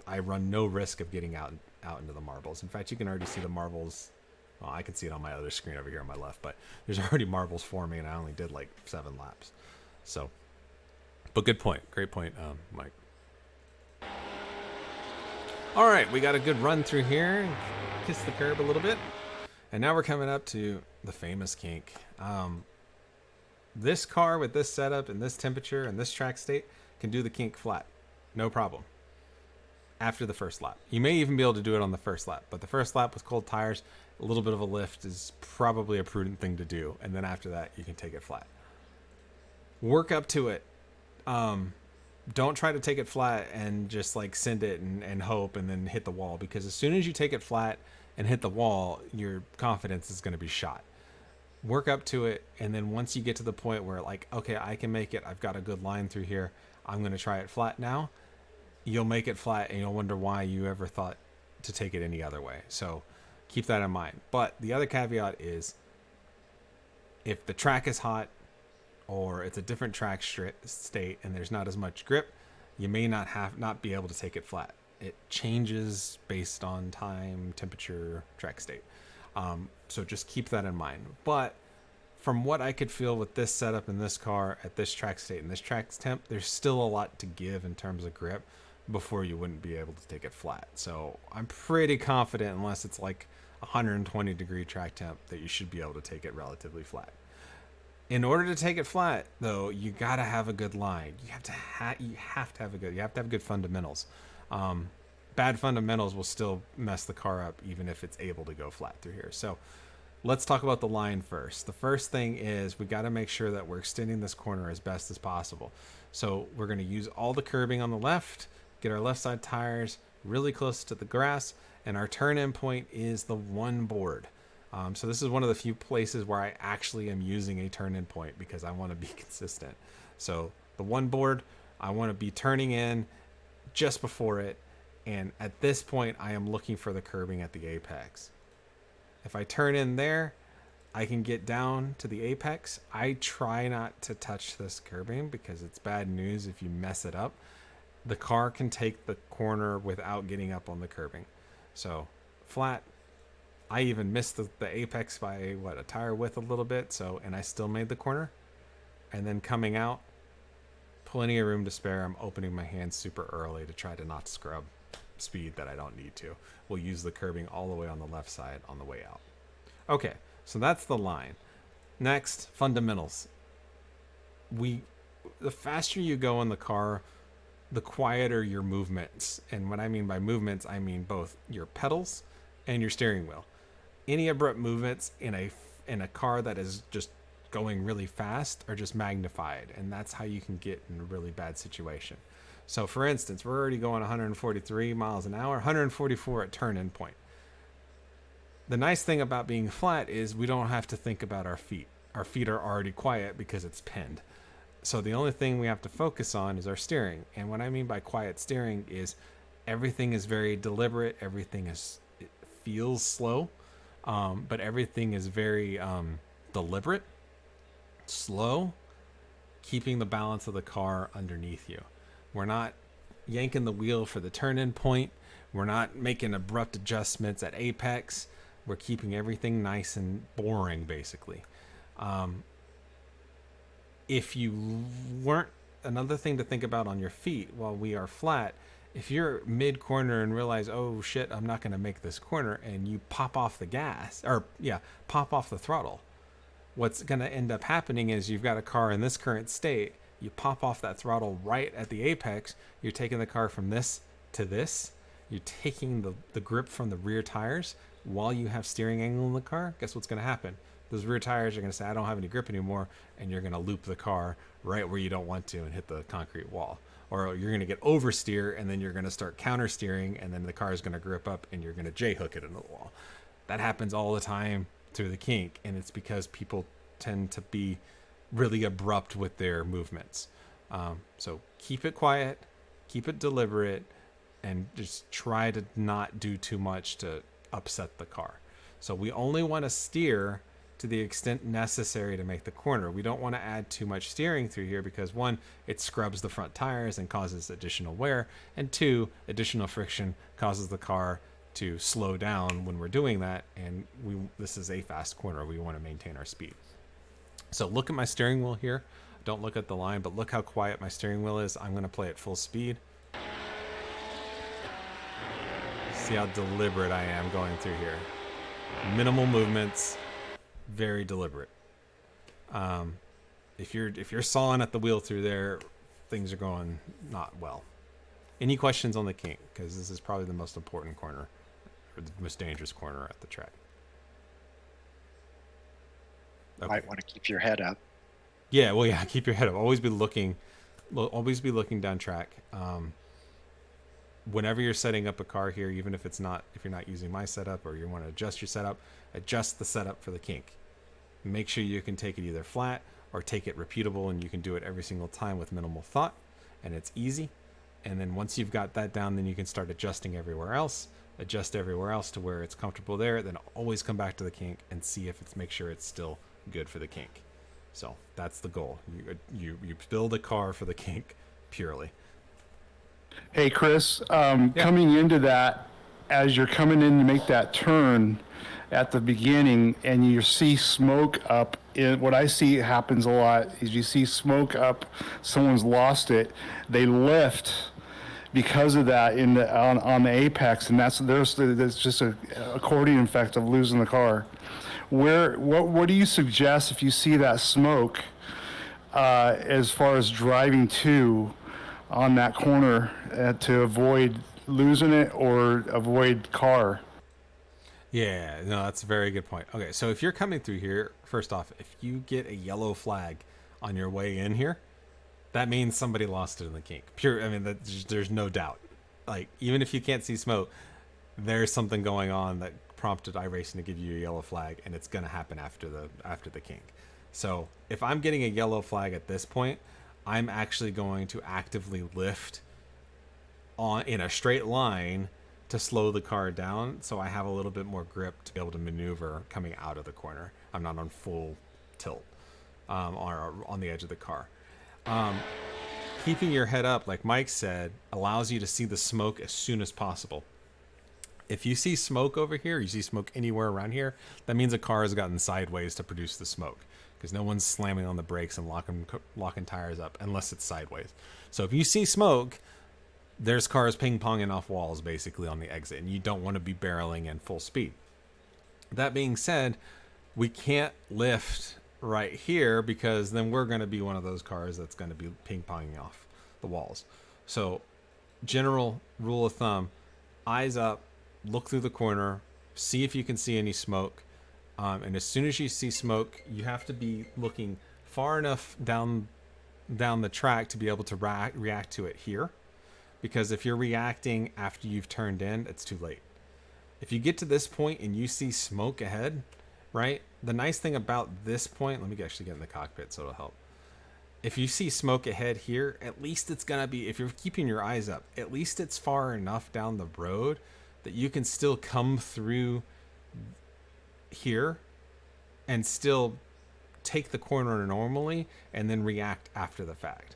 I run no risk of getting out into the marbles. In fact, you can already see the marbles. Well, I can see it on my other screen over here on my left, but there's already marbles forming, and I only did like 7 laps. So, but good point. Great point, Mike. All right, we got a good run through here. Kiss the curb a little bit. And now we're coming up to the famous kink. This car with this setup and this temperature and this track state can do the kink flat. No problem. After the first lap. You may even be able to do it on the first lap, but the first lap with cold tires, a little bit of a lift is probably a prudent thing to do. And then after that, you can take it flat. Work up to it. Don't try to take it flat and just like send it and hope and then hit the wall, because as soon as you take it flat and hit the wall, your confidence is going to be shot. Work up to it, and then once you get to the point where like, okay, I can make it, I've got a good line through here, I'm going to try it flat now, you'll make it flat, and you'll wonder why you ever thought to take it any other way. So keep that in mind. But the other caveat is if the track is hot or it's a different track state and there's not as much grip, you may not be able to take it flat. It changes based on time, temperature, track state. So just keep that in mind. But from what I could feel with this setup in this car at this track state and this track temp, there's still a lot to give in terms of grip before you wouldn't be able to take it flat. So I'm pretty confident, unless it's like 120 degree track temp, that you should be able to take it relatively flat. In order to take it flat, though, you gotta have a good line. You have to have good fundamentals. Bad fundamentals will still mess the car up, even if it's able to go flat through here. So let's talk about the line first. The first thing is we got to make sure that we're extending this corner as best as possible. So we're going to use all the curbing on the left, get our left side tires really close to the grass, and our turn-in point is the one board. So this is one of the few places where I actually am using a turn-in point because I want to be consistent. So the one board, I want to be turning in just before it, and at this point I am looking for the curbing at the apex. If I turn in there, I can get down to the apex. I try not to touch this curbing because it's bad news if you mess it up. The car can take the corner without getting up on the curbing. So flat. I even missed the apex by a tire width a little bit. And I still made the corner. And then coming out, plenty of room to spare. I'm opening my hands super early to try to not scrub speed that I don't need to. We'll use the curbing all the way on the left side on the way out. Okay, so that's the line. Next, fundamentals. The faster you go in the car, the quieter your movements. And what I mean by movements, I mean both your pedals and your steering wheel. Any abrupt movements in a car that is just going really fast are just magnified, and that's how you can get in a really bad situation. So for instance, we're already going 143 miles an hour, 144 at turn-in point. The nice thing about being flat is we don't have to think about our feet. Our feet are already quiet because it's pinned. So the only thing we have to focus on is our steering. And what I mean by quiet steering is everything is very deliberate. It feels slow, but everything is very deliberate, slow, keeping the balance of the car underneath you. We're not yanking the wheel for the turn-in point. We're not making abrupt adjustments at apex. We're keeping everything nice and boring, basically. If you weren't, another thing to think about on your feet while we are flat, if you're mid-corner and realize, oh shit, I'm not going to make this corner, and you pop off the pop off the throttle, what's going to end up happening is you've got a car in this current state. You pop off that throttle right at the apex. You're taking the car from this to this. You're taking the grip from the rear tires while you have steering angle in the car. Guess what's going to happen? Those rear tires are going to say, I don't have any grip anymore, and you're going to loop the car right where you don't want to and hit the concrete wall. Or you're going to get oversteer, and then you're going to start counter steering, and then the car is going to grip up, and you're going to J-hook it into the wall. That happens all the time through the kink, and it's because people tend to be really abrupt with their movements. So keep it quiet, keep it deliberate, and just try to not do too much to upset the car. So we only want to steer to the extent necessary to make the corner. We don't want to add too much steering through here because one, it scrubs the front tires and causes additional wear, and two, additional friction causes the car to slow down when we're doing that, and this is a fast corner. We want to maintain our speed. So look at my steering wheel here. Don't look at the line, but look how quiet my steering wheel is. I'm going to play at full speed. See how deliberate I am going through here. Minimal movements, very deliberate. If you're sawing at the wheel through there, things are going not well. Any questions on the kink? Because this is probably the most important corner, or the most dangerous corner at the track. Okay. Might want to keep your head up. Yeah, well, yeah, keep your head up. Always be looking down track. Whenever you're setting up a car here, even if you're not using my setup or you want to adjust your setup, adjust the setup for the kink. Make sure you can take it either flat or take it repeatable, and you can do it every single time with minimal thought, and it's easy. And then once you've got that down, then you can start adjusting everywhere else. adjust everywhere else to where it's comfortable there, then always come back to the kink and see if it's, make sure it's still good for the kink. So that's the goal. You build a car for the kink purely. Hey, Chris, coming into that, as you're coming in to make that turn at the beginning and you see smoke up, what I see happens a lot is you see smoke up, someone's lost it, they lift because of that on the apex, and there's just a accordion effect of losing the car. What do you suggest if you see that smoke as far as driving on that corner to avoid losing it or avoid car? Yeah, no, that's a very good point. Okay, so if you're coming through here, first off, if you get a yellow flag on your way in here, that means somebody lost it in the kink. I mean, there's no doubt. Like, even if you can't see smoke, there's something going on that prompted iRacing to give you a yellow flag, and it's going to happen after the kink. So if I'm getting a yellow flag at this point, I'm actually going to actively lift in a straight line to slow the car down, so I have a little bit more grip to be able to maneuver coming out of the corner. I'm not on full tilt or on the edge of the car. Keeping your head up, like Mike said, allows you to see the smoke as soon as possible. If you see smoke over here, you see smoke anywhere around here, that means a car has gotten sideways to produce the smoke, because no one's slamming on the brakes and locking tires up unless it's sideways. So if you see smoke, there's cars ping-ponging off walls basically on the exit, and you don't want to be barreling in full speed. That being said, we can't lift right here because then we're going to be one of those cars that's going to be ping-ponging off the walls. So general rule of thumb, eyes up, look through the corner, see if you can see any smoke, and as soon as you see smoke, you have to be looking far enough down the track to be able to react to it here, because if you're reacting after you've turned in, it's too late. If you get to this point and you see smoke ahead, right, the nice thing about this point, let me actually get in the cockpit so it'll help. If you see smoke ahead here, at least it's going to be, if you're keeping your eyes up, at least it's far enough down the road that you can still come through here and still take the corner normally and then react after the fact.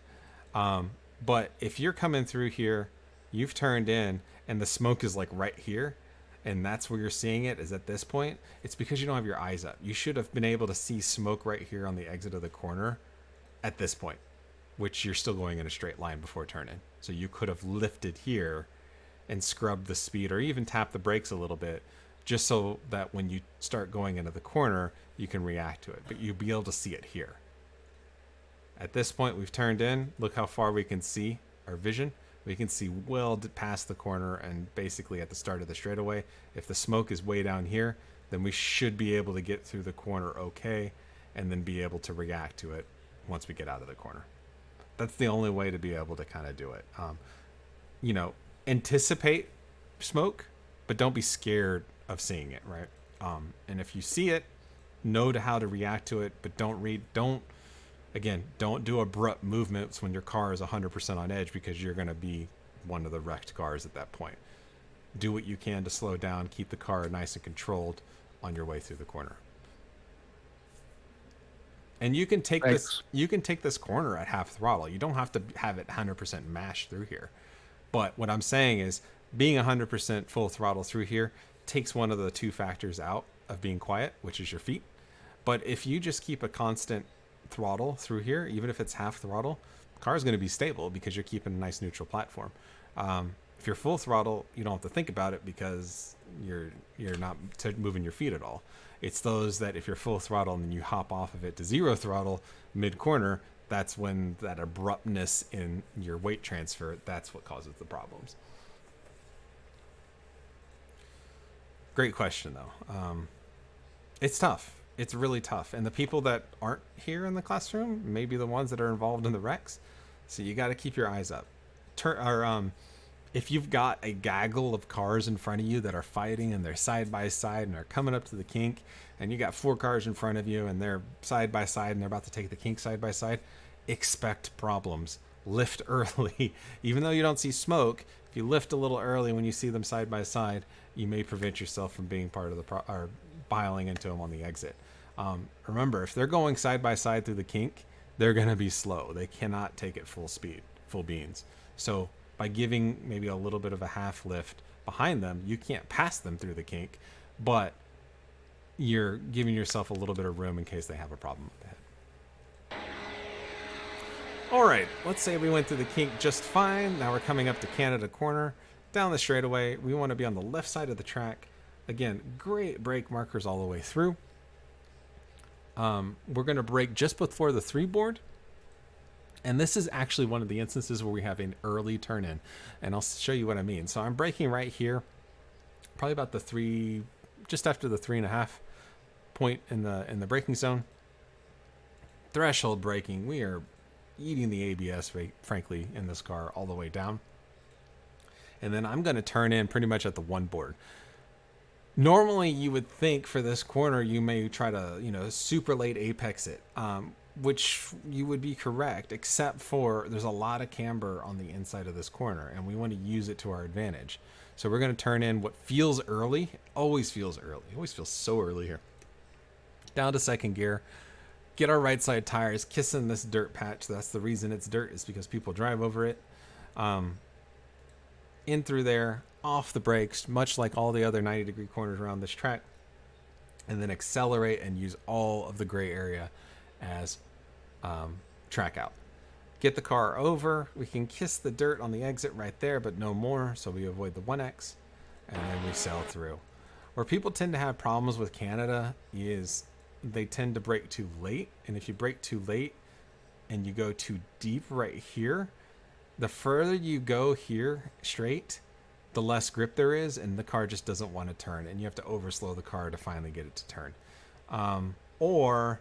But if you're coming through here, you've turned in, and the smoke is like right here, and that's where you're seeing it is at this point, it's because you don't have your eyes up. You should have been able to see smoke right here on the exit of the corner at this point, which you're still going in a straight line before turning. So you could have lifted here and scrubbed the speed or even tapped the brakes a little bit, just so that when you start going into the corner, you can react to it, but you'll be able to see it here. At this point, we've turned in. Look how far we can see our vision. We can see well past the corner and basically at the start of the straightaway. If the smoke is way down here, then we should be able to get through the corner okay and then be able to react to it once we get out of the corner. That's the only way to be able to kind of do it. Anticipate smoke, but don't be scared of seeing it, right? And if you see it, know how to react to it, but don't do abrupt movements when your car is 100% on edge, because you're going to be one of the wrecked cars at that point. Do what you can to slow down, keep the car nice and controlled on your way through the corner. And you can take this corner at half throttle. You don't have to have it 100% mashed through here. But what I'm saying is being 100% full throttle through here takes one of the two factors out of being quiet, which is your feet. But if you just keep a constant throttle through here, even if it's half throttle, the car is going to be stable because you're keeping a nice neutral platform. If you're full throttle, you don't have to think about it because you're not moving your feet at all. It's those that if you're full throttle and then you hop off of it to zero throttle mid corner, that's when that abruptness in your weight transfer, that's what causes the problems. Great question though. It's tough. It's really tough. And the people that aren't here in the classroom may be the ones that are involved in the wrecks. So you got to keep your eyes up. If you've got a gaggle of cars in front of you that are fighting and they're side by side and are coming up to the kink, and you got 4 cars in front of you and they're side by side and they're about to take the kink side by side, expect problems lift early. Even though you don't see smoke, if you lift a little early when you see them side by side, you may prevent yourself from being part of the or piling into them on the exit. Remember, if they're going side by side through the kink, they're going to be slow. They cannot take it full speed, full beans. So by giving maybe a little bit of a half lift behind them, you can't pass them through the kink, but you're giving yourself a little bit of room in case they have a problem with the head. All right, let's say we went through the kink just fine. Now we're coming up to Canada Corner. Down the straightaway, we want to be on the left side of the track. Again, great brake markers all the way through. We're going to brake just before the 3 board. And this is actually one of the instances where we have an early turn in. And I'll show you what I mean. So I'm braking right here, probably about the 3, just after the 3.5 point in the braking zone. Threshold braking, we are eating the ABS, frankly, in this car all the way down. And then I'm going to turn in pretty much at the 1 board. Normally, you would think for this corner, you may try to, super late apex it, which you would be correct, except for there's a lot of camber on the inside of this corner, and we want to use it to our advantage. So we're going to turn in what feels early, always feels early, always feels so early here. Down to 2nd gear, get our right side tires, kissing this dirt patch. That's the reason it's dirt, is because people drive over it. In through there, off the brakes, much like all the other 90-degree corners around this track, and then accelerate and use all of the gray area as track out. Get the car over. We can kiss the dirt on the exit right there, but no more, so we avoid the 1X, and then we sail through. Where people tend to have problems with Canada is they tend to brake too late, and if you brake too late and you go too deep right here, the further you go here straight, the less grip there is, and the car just doesn't want to turn, and you have to overslow the car to finally get it to turn. Or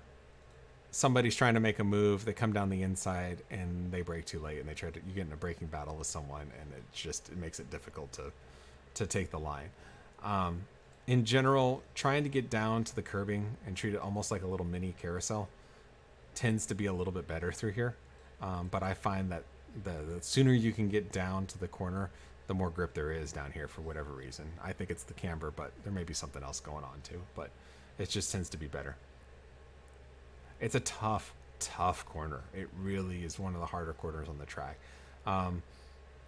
somebody's trying to make a move, they come down the inside and they brake too late, and you get in a braking battle with someone, and it makes it difficult to take the line. In general, trying to get down to the curbing and treat it almost like a little mini carousel tends to be a little bit better through here. But I find that the sooner you can get down to the corner, the more grip there is down here for whatever reason. I think it's the camber, but there may be something else going on too, but it just tends to be better. It's a tough corner. It really is one of the harder corners on the track.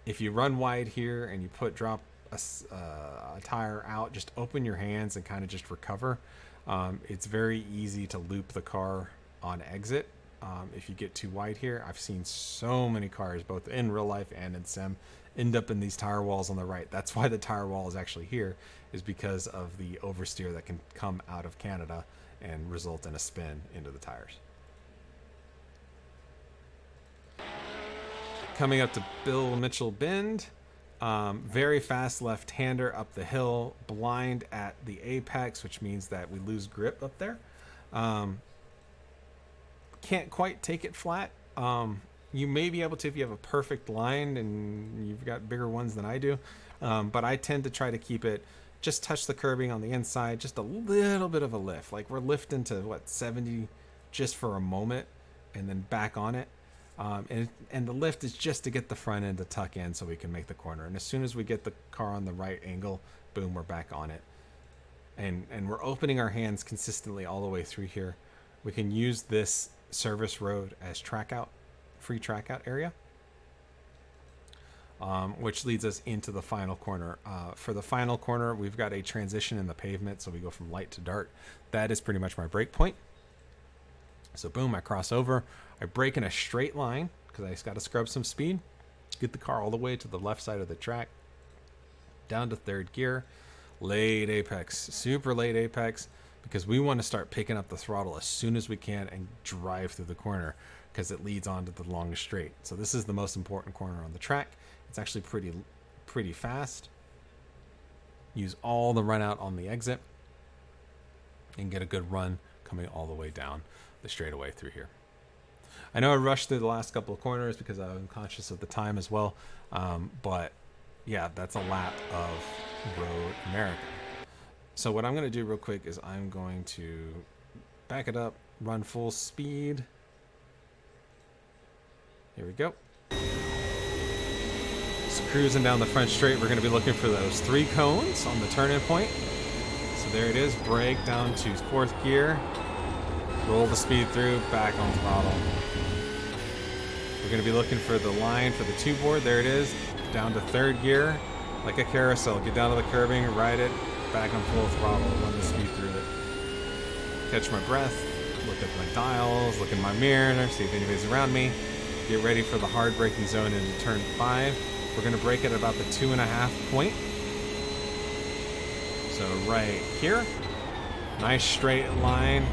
If you run wide here and you drop a tire out, just open your hands and kind of just recover. It's very easy to loop the car on exit. If you get too wide here, I've seen so many cars, both in real life and in sim, end up in these tire walls on the right. That's why the tire wall is actually here, is because of the oversteer that can come out of Canada and result in a spin into the tires. Coming up to Bill Mitchell Bend, very fast left-hander up the hill, blind at the apex, which means that we lose grip up there. Can't quite take it flat. You may be able to if you have a perfect line and you've got bigger ones than I do, but I tend to try to keep it, just touch the curbing on the inside, just a little bit of a lift, like we're lifting to 70 just for a moment and then back on it. And the lift is just to get the front end to tuck in so we can make the corner. And as soon as we get the car on the right angle, boom, we're back on it. And we're opening our hands consistently all the way through here. We can use this service road as free track out area, which leads us into the final corner. For the final corner, we've got a transition in the pavement, so we go from light to dark. That is pretty much my break point. So boom, I cross over. I brake in a straight line because I just got to scrub some speed. Get the car all the way to the left side of the track. Down to 3rd gear. Late apex. Super late apex. Because we want to start picking up the throttle as soon as we can and drive through the corner because it leads on to the longest straight. So this is the most important corner on the track. It's actually pretty fast. Use all the run out on the exit and get a good run coming all the way down the straightaway through here. I know I rushed through the last couple of corners because I'm conscious of the time as well. But yeah, that's a lap of Road America. So what I'm going to do real quick is I'm going to back it up, run full speed. Here we go. Just cruising down the front straight. We're going to be looking for those 3 cones on the turn-in point. So there it is. Brake down to 4th gear. Roll the speed through. Back on throttle. We're going to be looking for the line for the 2 board. There it is. Down to 3rd gear. Like a carousel. Get down to the curbing. Ride it. Back on full throttle. Run the speed through it. Catch my breath. Look at my dials. Look in my mirror. See if anybody's around me. Get ready for the hard braking zone in turn 5. We're going to brake at about the 2.5 point. So right here. Nice straight line.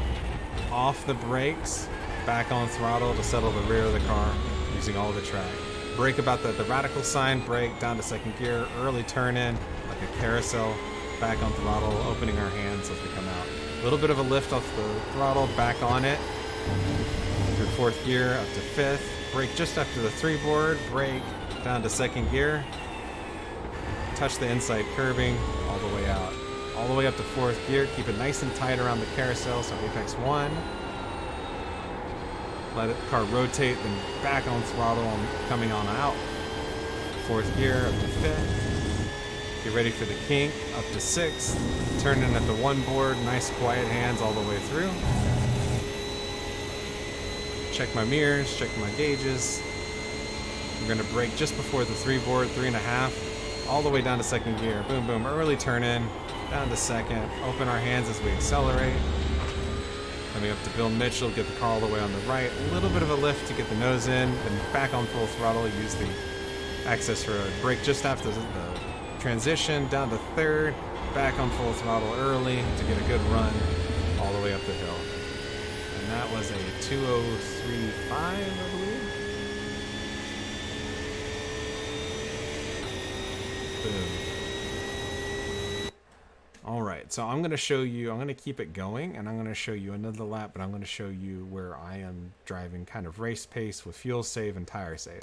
Off the brakes. Back on throttle to settle the rear of the car using all the track. Brake about the radical sign. Brake down to 2nd gear. Early turn in like a carousel. Back on throttle. Opening our hands as we come out. A little bit of a lift off the throttle. Back on it. Through 4th gear up to 5th. Brake just after the 3 board. Brake down to 2nd gear. Touch the inside curbing all the way out. All the way up to 4th gear. Keep it nice and tight around the carousel. So apex 1. Let the car rotate, then back on throttle and coming on out. 4th gear up to 5th. Get ready for the kink up to 6th. Turn in at the 1 board. Nice quiet hands all the way through. Check my mirrors, check my gauges. We're going to brake just before the 3 board, 3.5, all the way down to 2nd gear. Boom, boom, early turn in, down to 2nd. Open our hands as we accelerate. Coming up to Bill Mitchell, get the car all the way on the right. A little bit of a lift to get the nose in, then back on full throttle, use the access road. Brake just after the transition, down to 3rd, back on full throttle early to get a good run all the way up the hill. And that was a 2:03.5, I believe. Boom. All right, so I'm going to show you, I'm going to keep it going, and I'm going to show you another lap, but I'm going to show you where I am driving kind of race pace with fuel save and tire save.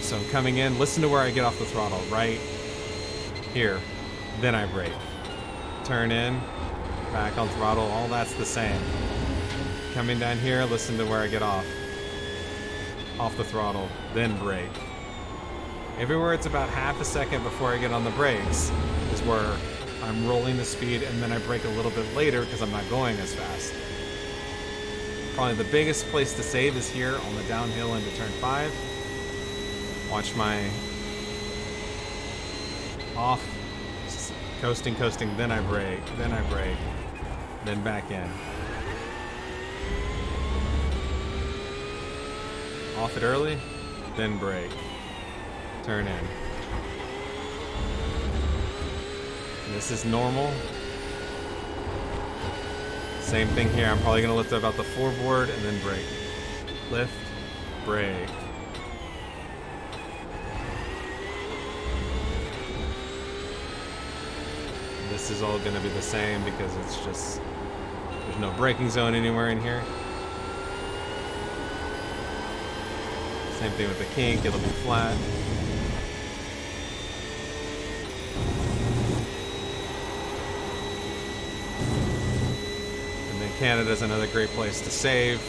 So I'm coming in, listen to where I get off the throttle, right here. Then I brake. Turn in, back on throttle, all that's the same. Coming down here, listen to where I get off. Off the throttle, then brake. Everywhere it's about half a second before I get on the brakes is where I'm rolling the speed, and then I brake a little bit later because I'm not going as fast. Probably the biggest place to save is here on the downhill into turn 5. Watch my off, coasting, then I brake, then back in. Off it early, then brake. Turn in. This is normal. Same thing here. I'm probably going to lift about the 4 board and then brake. Lift, brake. This is all going to be the same because it's just, there's no braking zone anywhere in here. Same thing with the kink, it'll be flat. And then Canada's another great place to save.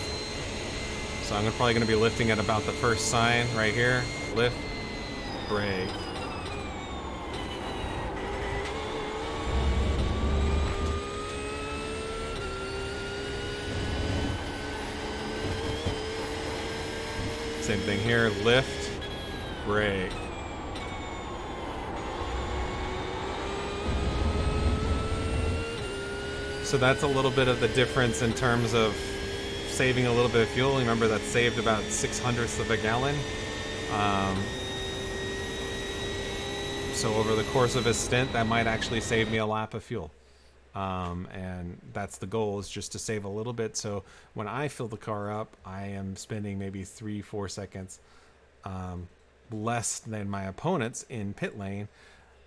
So I'm probably going to be lifting at about the first sign right here. Lift, brake. Same thing here, lift, brake. So that's a little bit of the difference in terms of saving a little bit of fuel. Remember, that saved about 0.06 of a gallon. So over the course of a stint, that might actually save me a lap of fuel. And that's the goal, is just to save a little bit. So when I fill the car up, I am spending maybe 3-4 seconds less than my opponents in pit lane.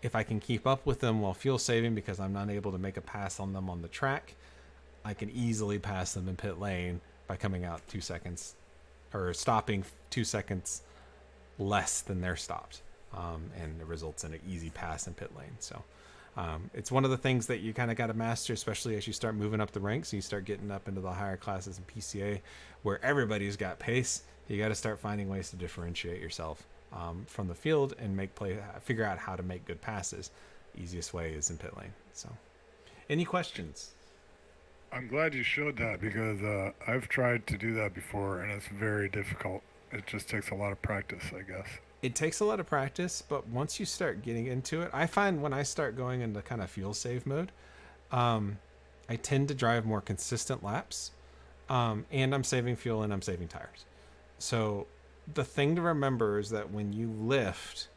If I can keep up with them while fuel saving, because I'm not able to make a pass on them on the track, I can easily pass them in pit lane by coming out 2 seconds, or stopping 2 seconds less than they're stopped. And it results in an easy pass in pit lane. So it's one of the things that you kind of got to master, especially as you start moving up the ranks and you start getting up into the higher classes in PCA, where everybody's got pace. You got to start finding ways to differentiate yourself from the field and figure out how to make good passes. Easiest way is in pit lane. So, any questions? I'm glad you showed that because I've tried to do that before and it's very difficult. It just takes a lot of practice, I guess. It takes a lot of practice, but once you start getting into it, I find when I start going into kind of fuel save mode, I tend to drive more consistent laps, and I'm saving fuel and I'm saving tires. So the thing to remember is that when you lift,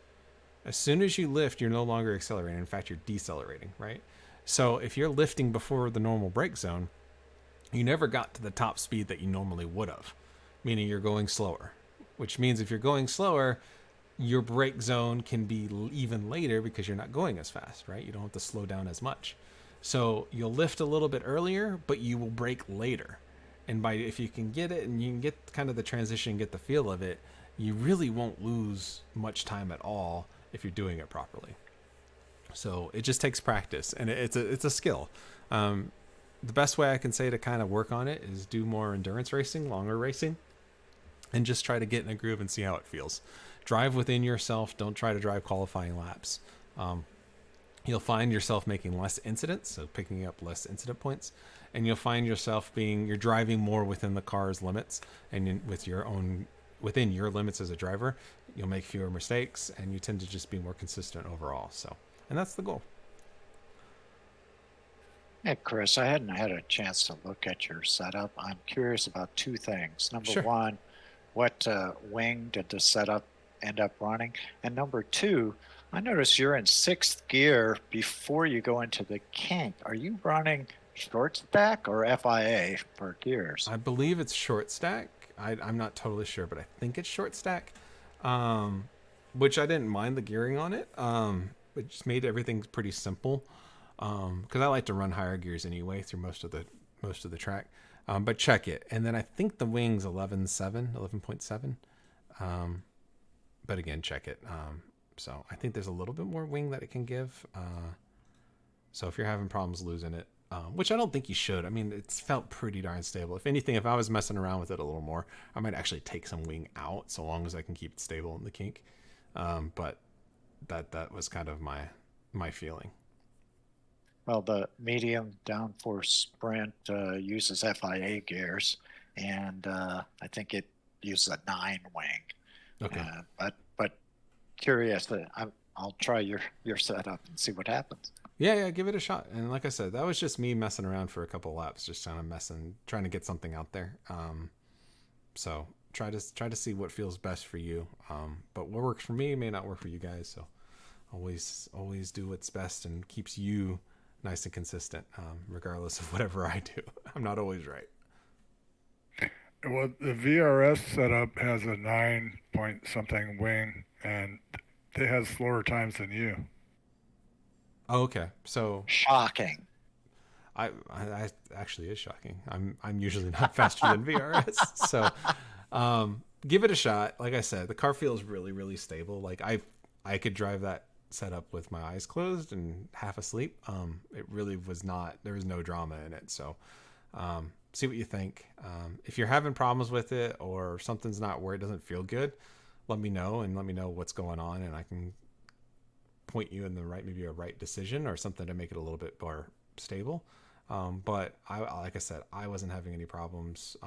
as soon as you lift, you're no longer accelerating. In fact, you're decelerating, right? So if you're lifting before the normal brake zone, you never got to the top speed that you normally would have, meaning you're going slower, which means if you're going slower, your brake zone can be even later because you're not going as fast, right? You don't have to slow down as much. So you'll lift a little bit earlier, but you will brake later. And if you can get it and you can get kind of the transition, get the feel of it, you really won't lose much time at all if you're doing it properly. So it just takes practice, and it's a skill. The best way I can say to kind of work on it is do more endurance racing, longer racing, and just try to get in a groove and see how it feels. Drive within yourself. Don't try to drive qualifying laps. You'll find yourself making less incidents, so picking up less incident points, and you'll find yourself you're driving more within the car's limits, and within your limits as a driver, you'll make fewer mistakes, and you tend to just be more consistent overall. So, and that's the goal. Hey, Chris, I hadn't had a chance to look at your setup. I'm curious about two things. Number one, what wing did the setup end up running? And number two, I noticed you're in sixth gear before you go into the kink. Are you running short stack or FIA for gears? I believe it's short stack. I'm not totally sure, but I think it's short stack, which I didn't mind the gearing on it. It just made everything pretty simple, because I like to run higher gears anyway through most of the track. But check it, and then I think the wing's 11.7. But again, check it. So I think there's a little bit more wing that it can give. So if you're having problems losing it, which I don't think you should. I mean, it's felt pretty darn stable. If anything, if I was messing around with it a little more, I might actually take some wing out so long as I can keep it stable in the kink. But that was kind of my feeling. Well, the medium downforce sprint uses FIA gears, and I think it uses a 9 wing. Okay. But curious, I'll try your setup and see what happens. Yeah, give it a shot. And like I said, that was just me messing around for a couple of laps, just kind of trying to get something out there. So try to see what feels best for you. But what works for me may not work for you guys. So always do what's best and keeps you nice and consistent, regardless of whatever I do. I'm not always right. Well, the VRS setup has a 9-point-something wing, and it has slower times than you. Oh, okay. So shocking. I actually is shocking. I'm usually not faster than VRS. So give it a shot. Like I said, the car feels really, really stable. Like I could drive that setup with my eyes closed and half asleep. It really was not, there was no drama in it. So see what you think. If you're having problems with it or something's not where it doesn't feel good, let me know what's going on, and I can point you in the maybe a right decision or something to make it a little bit more stable. But like I said, I wasn't having any problems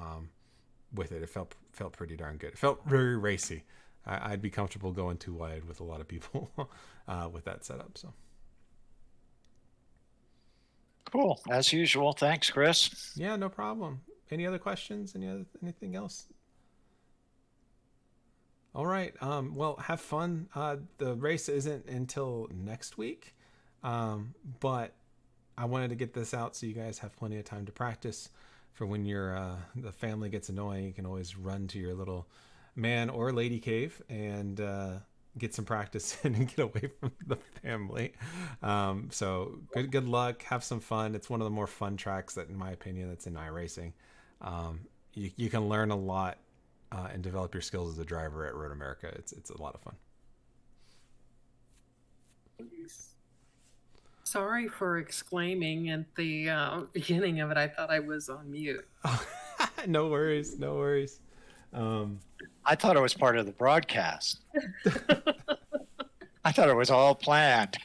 with it. It felt pretty darn good. It felt very racy. I'd be comfortable going too wide with a lot of people with that setup. So cool, as usual. Thanks, Chris. Yeah, no problem. Any other questions? Anything else? All right. Well, have fun. The race isn't until next week, but I wanted to get this out so you guys have plenty of time to practice for when the family gets annoying. You can always run to your little man or lady cave and get some practice in and get away from the family. So good luck. Have some fun. It's one of the more fun tracks that, in my opinion, that's in iRacing. You can learn a lot and develop your skills as a driver at Road America. It's a lot of fun. Sorry for exclaiming at the beginning of it. I thought I was on mute. No worries. I thought it was part of the broadcast. I thought it was all planned.